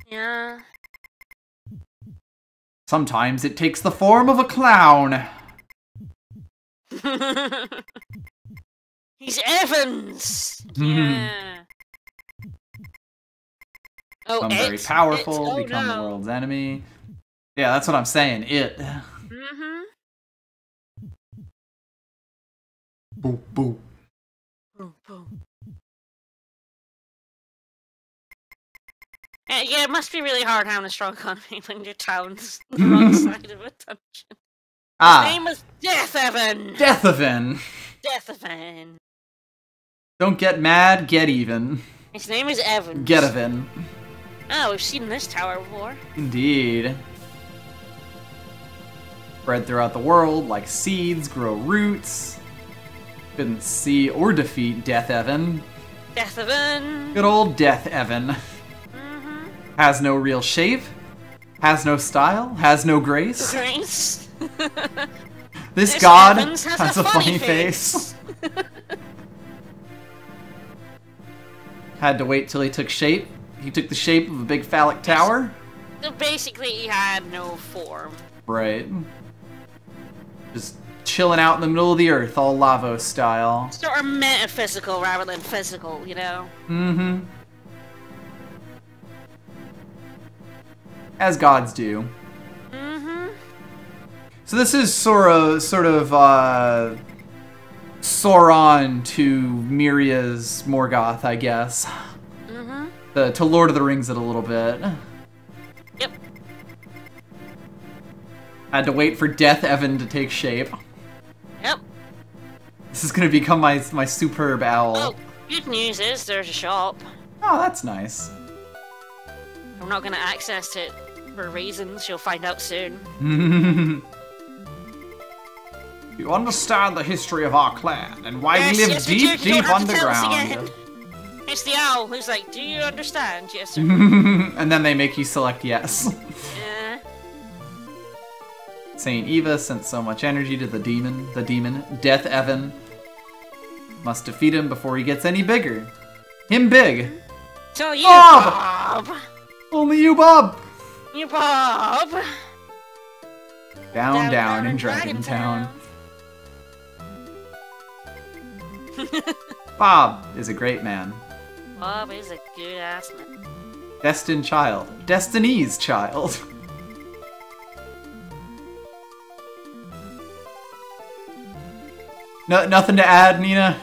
Yeah. Sometimes it takes the form of a clown. He's Evans! Yeah. Oh, I'm very powerful, become the world's enemy. Yeah, that's what I'm saying, it. Boop, boop. Boom, boom. Yeah, it must be really hard having a strong economy when your town's on the wrong side of a dungeon. His name is Death Evan! Death Evan! Death Evan. Don't get mad, get even. His name is Evan. Get Evan. Oh, we've seen this tower before. Indeed. Spread throughout the world like seeds, grow roots. Couldn't see or defeat Death Evan. Death Evan. Good old Death Evan. Has no real shape. Has no style. Has no grace. This god has a funny face. Had to wait till he took shape. He took the shape of a big phallic tower. So basically, he had no form. Right. Just chilling out in the middle of the earth, all Lavos style. Sort of metaphysical rather than physical, you know? As gods do. So this is sort of Sauron to Miria's Morgoth, I guess. To Lord of the Rings it a little bit. Yep. Had to wait for Death Evan to take shape. Yep. This is gonna become my superb owl. Oh, good news is there's a shop. Oh, that's nice. I'm not gonna access it for reasons you'll find out soon. You understand the history of our clan and why we live deep underground. It's the owl who's like, do you understand? Yes, sir. And then they make you select yes. Yeah. Saint Eva sent so much energy to the demon, Death Evan. Must defeat him before he gets any bigger. Him big. So you, Bob! Only you, Bob! You, Bob! Down in Dragon Town. Bob is a great man. Bob is a good ass man. Destined child. Destiny's child. No, nothing to add, Nina?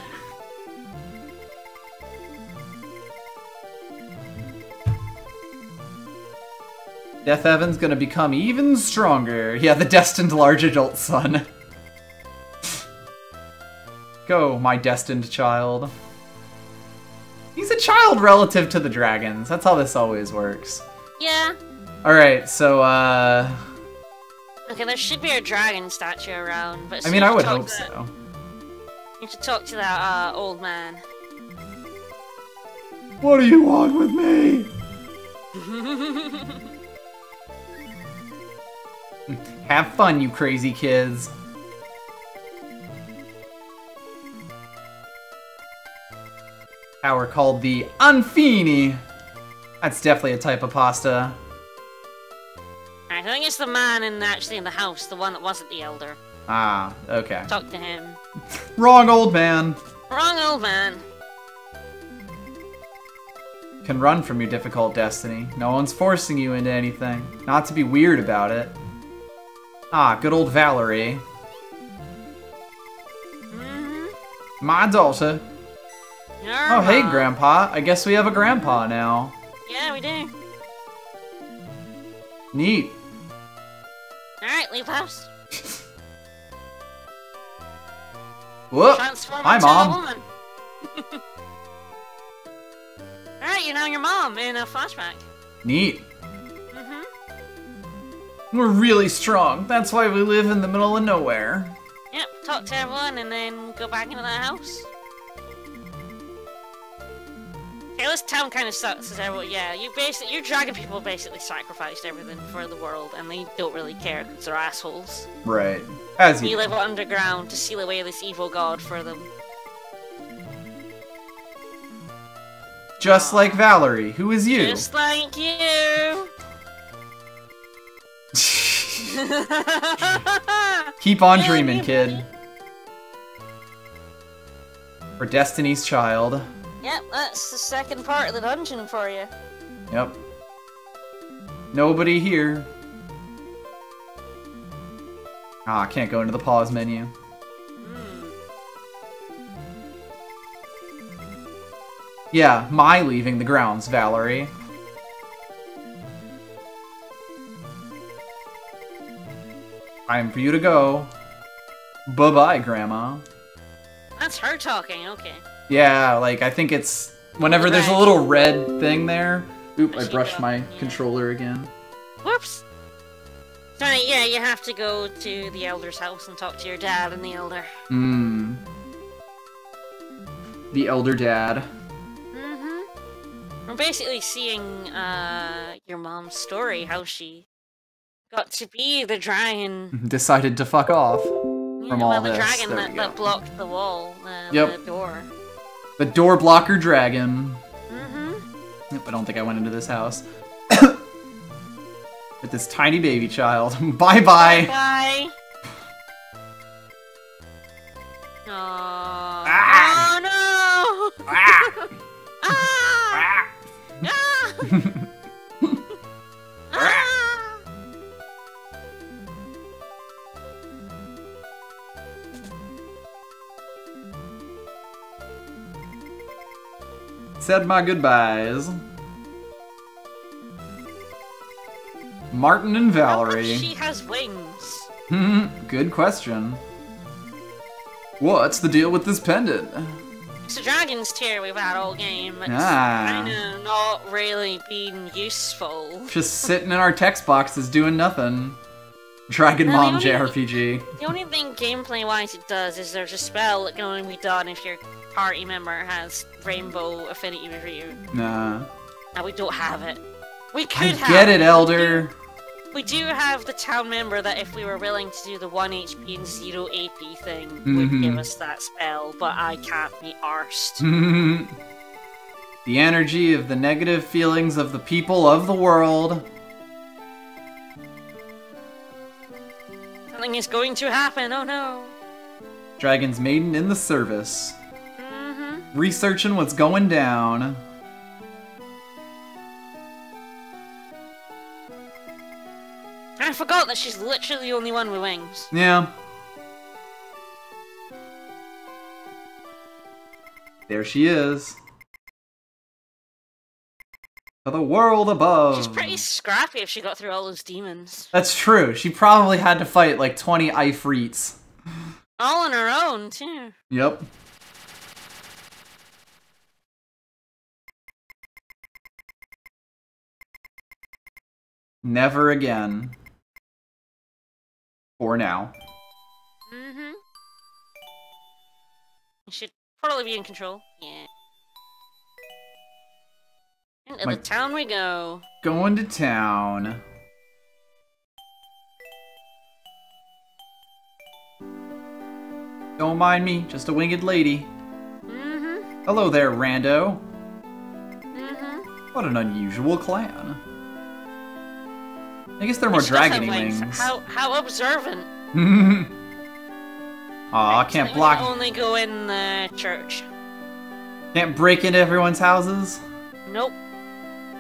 Death Evan's gonna become even stronger. Yeah, the destined large adult son. Go, my destined child. He's a child relative to the dragons. That's how this always works. Yeah. Alright, so, Okay, there should be a dragon statue around, but... I mean, I would hope so. You should talk to that, old man. What do you want with me? Have fun, you crazy kids. Tower called the Anfini. That's definitely a type of pasta. I think it's the man actually in the house, the one that wasn't the elder. Ah, okay. Talk to him. Wrong old man. Wrong old man. Can run from your difficult destiny. No one's forcing you into anything. Not to be weird about it. Ah, good old Valerie. My daughter. Oh, hey, Grandpa. I guess we have a grandpa now. Yeah, we do. Neat. Alright, leave house. Whoop. Hi, Mom. Alright, you're now your mom in a flashback. Neat. We're really strong. That's why we live in the middle of nowhere. Yep, talk to everyone and then go back into that house. Okay, this town kind of sucks, as everyone, yeah, your dragon people basically sacrificed everything for the world, and they don't really care because they're assholes. Right. As you live underground to seal away this evil god for them. Just like Valerie, who is you. Just like you. Keep on dreaming, kid. For Destiny's Child. Yep, that's the second part of the dungeon for you. Yep. Nobody here. Ah, I can't go into the pause menu. Yeah, my leaving the grounds, Valerie. Time for you to go. Bye-bye, Grandma. That's her talking, okay. Yeah, like, I think it's... Whenever there's a little red thing there... Oop, I brushed my controller again. Whoops! Sorry, yeah, you have to go to the elder's house and talk to your dad and the elder. The elder dad. We're basically seeing, your mom's story, how she got to be the dragon. Decided to fuck off from all the this. Dragon that blocked the wall, yep. the door. The door blocker dragon. Yep, I don't think I went into this house. With this tiny baby child. Bye-bye! Bye! Oh, ah! Oh no! Ah! Ah! Ah! Ah! Said my goodbyes. Martin and Valerie. How come she has wings? Good question. What's the deal with this pendant? It's a dragon's tear we've had all game. It's kind of not really being useful. Just sitting in our text boxes doing nothing. Dragon Mom JRPG. The only thing gameplay-wise it does is there's a spell that can only be done if your party member has rainbow affinity with you. Nah. Now we don't have it. We could have. Get it, Elder. We do have the town member that if we were willing to do the 1 HP and 0 AP thing would give us that spell, but I can't be arsed. The energy of the negative feelings of the people of the world. Something is going to happen, oh no. Dragon's Maiden in the service. Researching what's going down. I forgot that she's literally the only one with wings. Yeah. There she is. To the world above. She's pretty scrappy if she got through all those demons. That's true. She probably had to fight like 20 Ifrits. All on her own, too. Yep. Never again. For now. Mm-hmm. You should probably be in control. Yeah. Into the town we go. Going to town. Don't mind me, just a winged lady. Mm-hmm. Hello there, rando. Mm-hmm. What an unusual clan. I guess they're more dragony wings. How observant. Aw, I can't block. Only go in the church. Can't break into everyone's houses? Nope.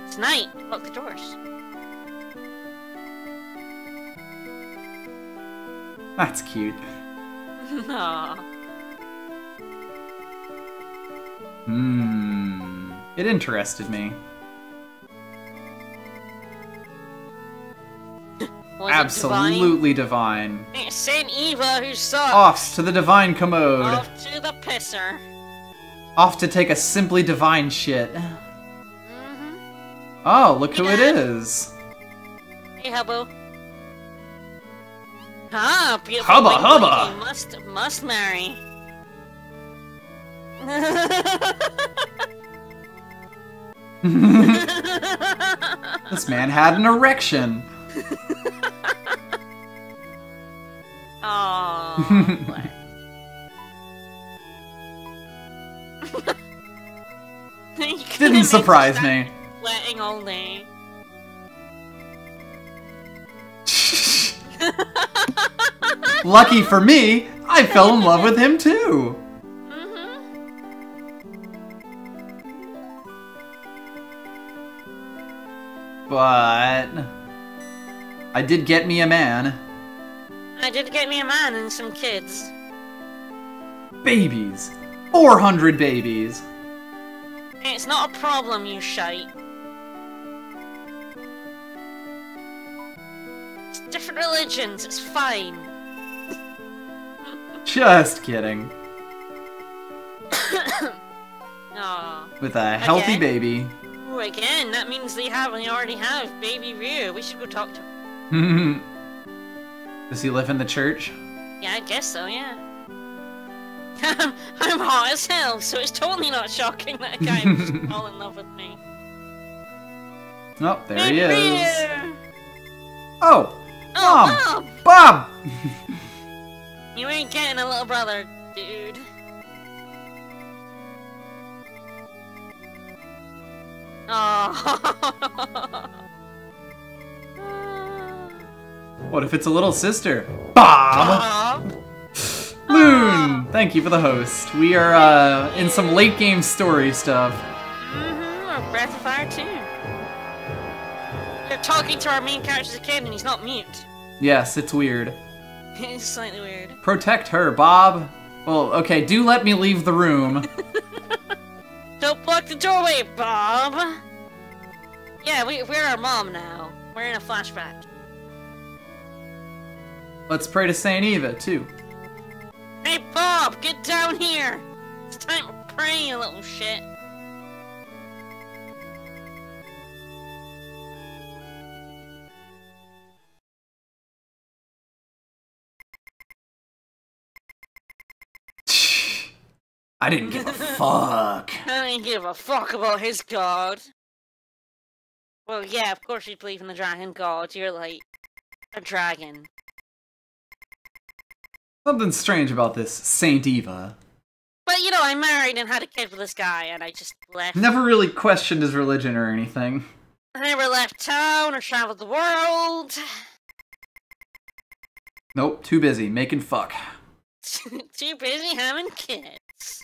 It's night. Lock the doors. That's cute. Aww. It interested me. Absolutely divine. It's Saint Eva who sucks. Off to the divine commode. Off to the pisser. Off to take a simply divine shit. Oh, look who it is. Hey, hubbo. Ah, beautiful. Hubba. Must marry. This man had an erection. Aww. Didn't surprise me. Sweating all day. Lucky for me, I fell in love with him too. But I did get me a man. I did get me a man and some kids. Babies. 400 babies. It's not a problem, you shite. It's different religions, it's fine. Just kidding. Aww. With a healthy baby. Ooh, again, that means they already have Baby Ryu. We should go talk to him. Does he live in the church? Yeah, I guess so, yeah. I'm hot as hell, so it's totally not shocking that a guy would just fall in love with me. Oh, there he is. Ryu! Oh! Oh, Bob! You ain't getting a little brother, dude. Oh. What if it's a little sister? Bob! Loon! Thank you for the host. We are in some late game story stuff. Or Breath of Fire 2. You're talking to our main character as a kid and he's not mute. Yes, it's weird. It's slightly weird. Protect her, Bob. Well, okay, do let me leave the room. Don't block the doorway, Bob! Yeah, we're our mom now. We're in a flashback. Let's pray to Saint Eva, too. Hey, Bob! Get down here! It's time to pray, you little shit. I didn't give a fuck. I didn't give a fuck about his god. Well, yeah, of course you believe in the dragon god. You're like a dragon. Something strange about this Saint Eva. But, you know, I married and had a kid with this guy, and I just left. Never really questioned his religion or anything. I never left town or traveled the world. Nope, too busy making fuck. Too busy having kids.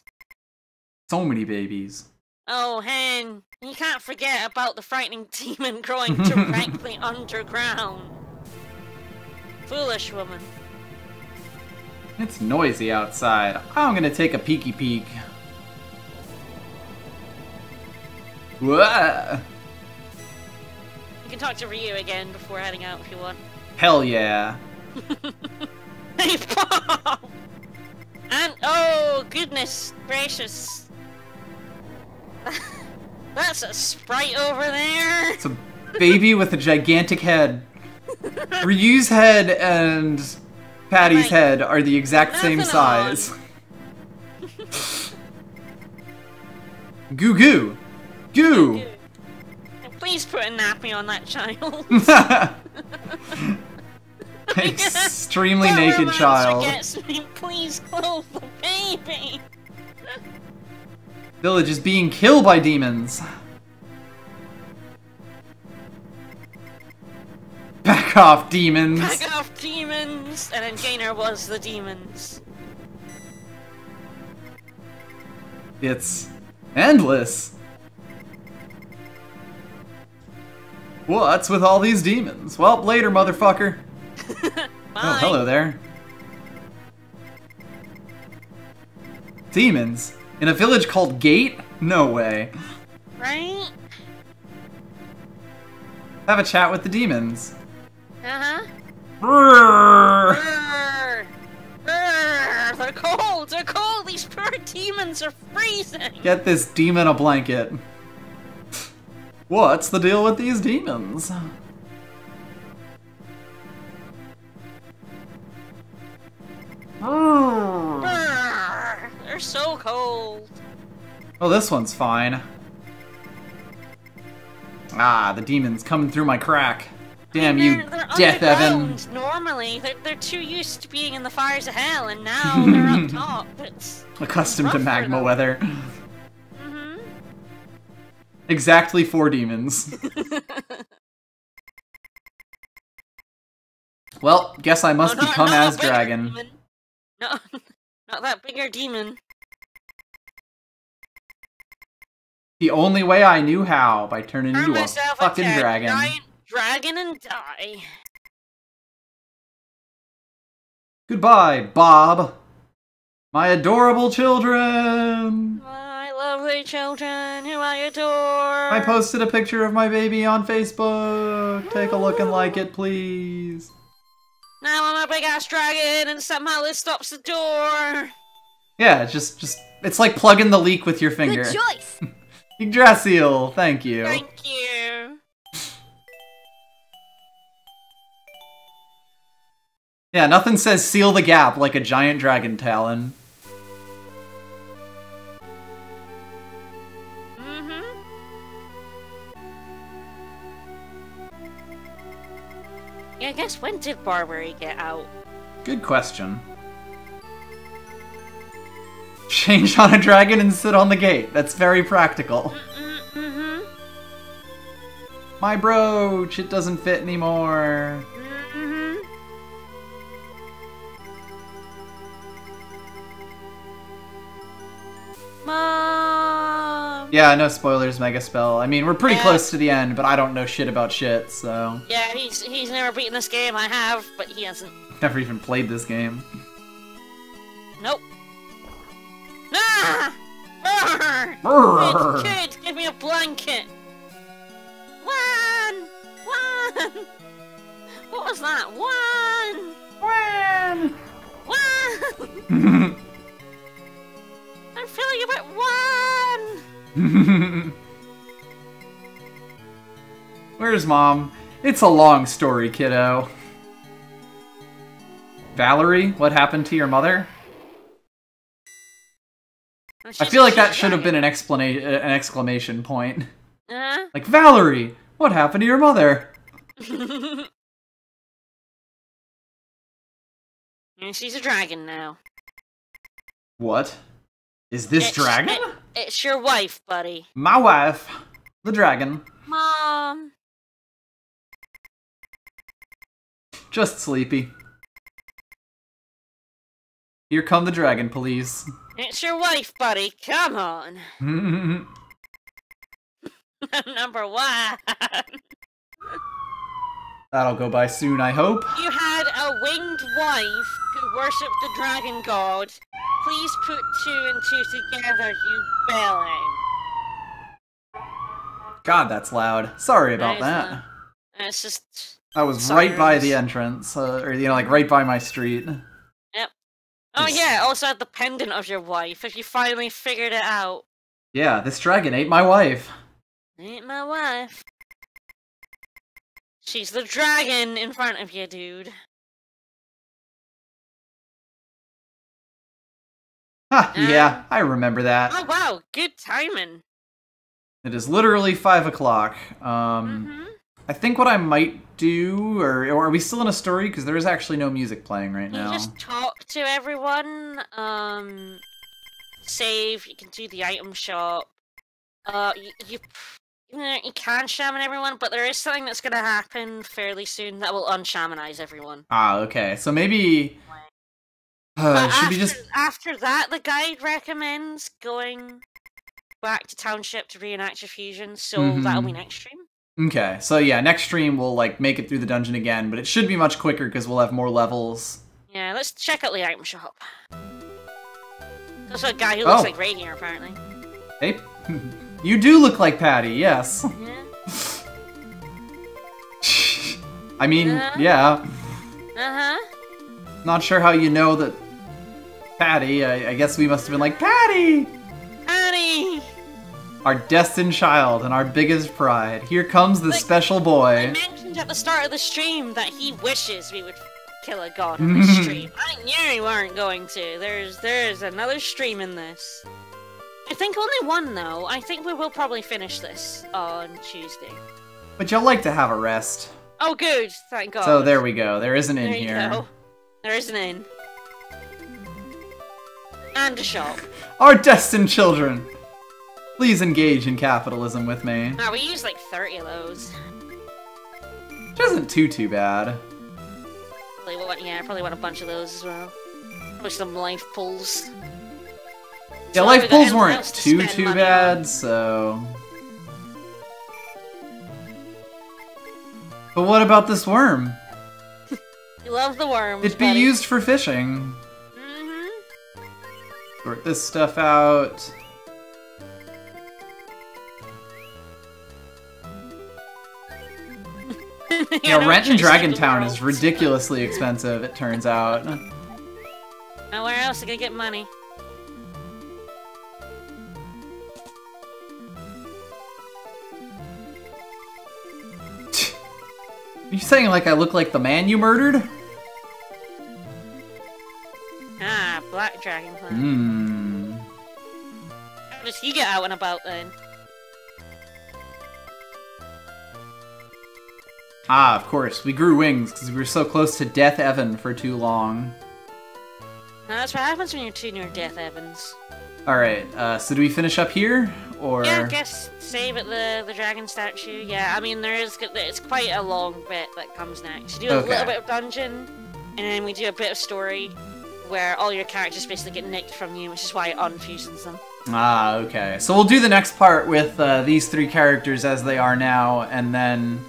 So many babies. Oh, hen, you can't forget about the frightening demon growing directly underground. Foolish woman. It's noisy outside. I'm gonna take a peeky peek. Whoa. You can talk to Ryu again before heading out if you want. Hell yeah. Hey, Bob! And oh goodness gracious, that's a sprite over there. It's a baby with a gigantic head. Ryu's head and Patty's head are the exact same size. Goo goo. Goo. Please put a nappy on that child. Extremely naked child. Gets me. Please clothe the baby. Village is being killed by demons. Back off, demons. Back off, demons. And then Gainer was the demons. It's endless. What's with all these demons? Well, later, motherfucker. Oh, hello there. Demons? In a village called Gate? No way. Right? Have a chat with the demons. Uh-huh. Brrr. Brrr. They're cold! They're cold! These poor demons are freezing! Get this demon a blanket. What's the deal with these demons? Brrr. They're so cold. Oh, this one's fine. Ah, the demon's coming through my crack. Damn you, They're Death Evan. Normally, they're too used to being in the fires of hell, and now they're up top. It's accustomed to magma weather. Mm-hmm. Exactly 4 demons. Well, guess I must become as dragon. Demon. No, not that bigger demon. The only way I knew how, by turning into a myself fucking a dragon. Giant dragon and die. Goodbye, Bob. My adorable children. My lovely children who I adore. I posted a picture of my baby on Facebook. Take a look and like it, please. Now I'm a big ass dragon, and somehow this stops the door. Yeah, just it's like plugging the leak with your finger. Good choice. Yggdrasil, thank you. Thank you. Yeah, nothing says seal the gap like a giant dragon talon. Yeah, I guess when did Barbary get out? Good question. Change on a dragon and sit on the gate. That's very practical. Mm-hmm. My brooch, it doesn't fit anymore. Mm-hmm. Mom! Yeah, no spoilers, Mega Spell. I mean, we're pretty close to the end, but I don't know shit about shit, so... Yeah, he's never beaten this game. I have, but he hasn't. Never even played this game. Nope. Ah! Brrr. Kid, give me a blanket! One! What was that? One! I'm feeling a bit one! Where's Mom? It's a long story, kiddo. Valerie, what happened to your mother? I feel like that should have been an exclamation point. Like, Valerie, what happened to your mother? And she's a dragon now. What? Is this dragon? It's your wife, buddy. My wife, the dragon. Mom. Just sleepy. Here come the dragon police. It's your wife, buddy. Come on. Number 1. That'll go by soon, I hope. You had a winged wife who worshipped the dragon god. Please put 2 and 2 together, you bellend. God, that's loud. Sorry about that. It's just... I was right by the entrance, or, you know, like right by my street. Yep. Oh yeah, also had the pendant of your wife, if you finally figured it out. Yeah, this dragon ate my wife. Ain't my wife. She's the dragon in front of you, dude. Ha, yeah, I remember that. Oh wow, good timing. It is literally 5 o'clock. I think what I might do, or are we still in a story? Because there is actually no music playing right now. You just talk to everyone, save, you can do the item shop. You can shaman everyone, but there is something that's gonna happen fairly soon that will unshamanize everyone. Ah, okay. So maybe... should we just... After that, the guide recommends going back to Township to reenact your fusion, so that'll be next stream. Okay, so yeah, next stream we'll, like, make it through the dungeon again, but it should be much quicker because we'll have more levels. Yeah, let's check out the item shop. There's a guy who looks like Ray here, apparently. Hey, you do look like Patty, yes. Yeah. I mean, yeah. Uh-huh. Not sure how you know that Patty, I guess we must have been like, Patty! Patty! Our destined child and our biggest pride. Here comes the special boy. I mentioned at the start of the stream that he wishes we would kill a god on this stream. I knew we weren't going to. There's another stream in this. I think only one, though. I think we will probably finish this on Tuesday. But you'll like to have a rest. Oh, good. Thank God. So there we go. There is an inn here. There you go. There is an inn. And a shop. Our destined children! Please engage in capitalism with me. Ah, we used like 30 of those. Which isn't too bad. Probably want a bunch of those as well. With some life pulls. Yeah, So life pulls weren't else to too spend money bad, on. so... But what about this worm? You love the worms, It'd be buddy. used for fishing. Sort this stuff out. Yeah, rent in Dragon Town is ridiculously expensive, it turns out. Now where else are gonna get money? Are you saying like I look like the man you murdered? Ah, Black Dragon Plant. Hmm. How does he get out and about then? Ah, of course. We grew wings because we were so close to Death Evan for too long. Now, that's what happens when you're too near Death Evans. Alright, so do we finish up here? Or... Yeah, I guess save at the dragon statue. Yeah, I mean, it's quite a long bit that comes next. You do a little bit of dungeon, and then we do a bit of story, where all your characters basically get nicked from you, which is why it unfusions them. Ah, okay. So we'll do the next part with these three characters as they are now, and then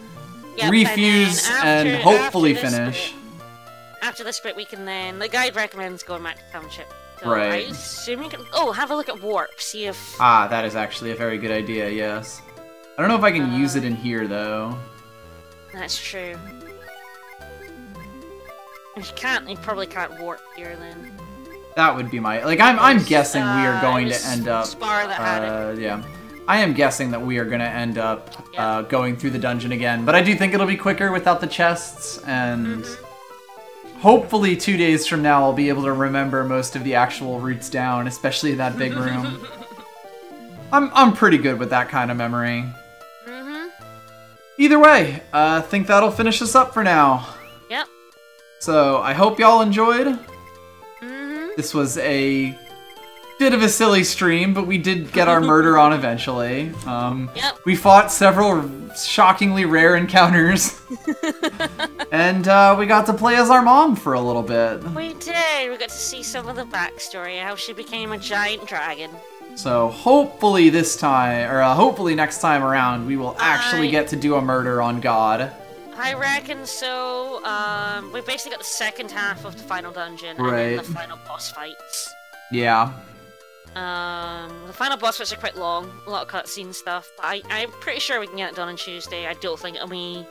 refuse and hopefully finish. After this bit, we can then... The guide recommends going back to Township. So right. I assume you can... Oh, have a look at Warp, see if... Ah, that is actually a very good idea, yes. I don't know if I can use it in here, though. That's true. If you can't, you probably can't Warp here, then. That would be my... Like, I'm guessing we are going to end up... Spar that had it. Yeah. I am guessing that we are going to end up going through the dungeon again, but I do think it'll be quicker without the chests, and... Hopefully 2 days from now I'll be able to remember most of the actual routes down, especially in that big room. I'm pretty good with that kind of memory. Either way, I think that'll finish us up for now. Yep. So, I hope y'all enjoyed. This was a bit of a silly stream, but we did get our murder on eventually. We fought several shockingly rare encounters. And we got to play as our mom for a little bit. We did. We got to see some of the backstory, how she became a giant dragon. So hopefully this time, or hopefully next time around, we will actually get to do a murder on God. I reckon so. We basically got the second half of the final dungeon and then the final boss fights. Yeah. The final boss fights are quite long, a lot of cutscene stuff, but I'm pretty sure we can get it done on Tuesday. I don't think it'll be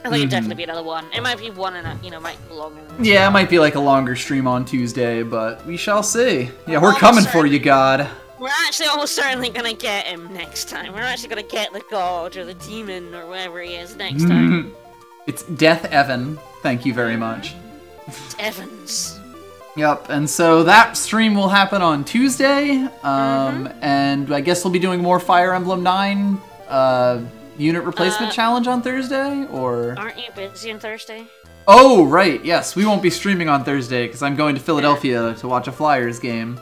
I think it'd definitely be another one. It might be one and might be longer. Yeah, it might be like a longer stream on Tuesday, but we shall see. Yeah, we're coming for you, God. We're actually almost certainly gonna get him next time. We're actually gonna get the god or the demon or whatever he is next time. It's Death Evan. Thank you very much. It's Evans. Yep, and so that stream will happen on Tuesday, and I guess we'll be doing more Fire Emblem 9 unit replacement challenge on Thursday, or... Aren't you busy on Thursday? Oh, right, yes, we won't be streaming on Thursday, because I'm going to Philadelphia to watch a Flyers game.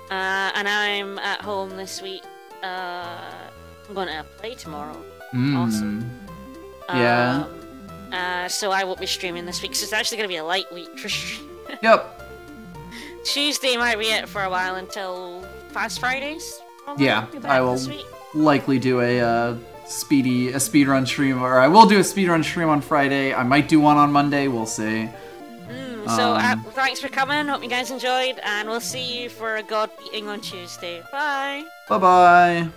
And I'm at home this week. I'm going to play tomorrow. Awesome. Yeah. So I won't be streaming this week, so it's actually going to be a light week for streaming. Yep. Tuesday might be it for a while until Fast Fridays. Yeah, I will likely do a speedrun stream, or I will do a speedrun stream on Friday. I might do one on Monday, we'll see. So thanks for coming, hope you guys enjoyed, and we'll see you for a god beating on Tuesday. Bye! Bye-bye!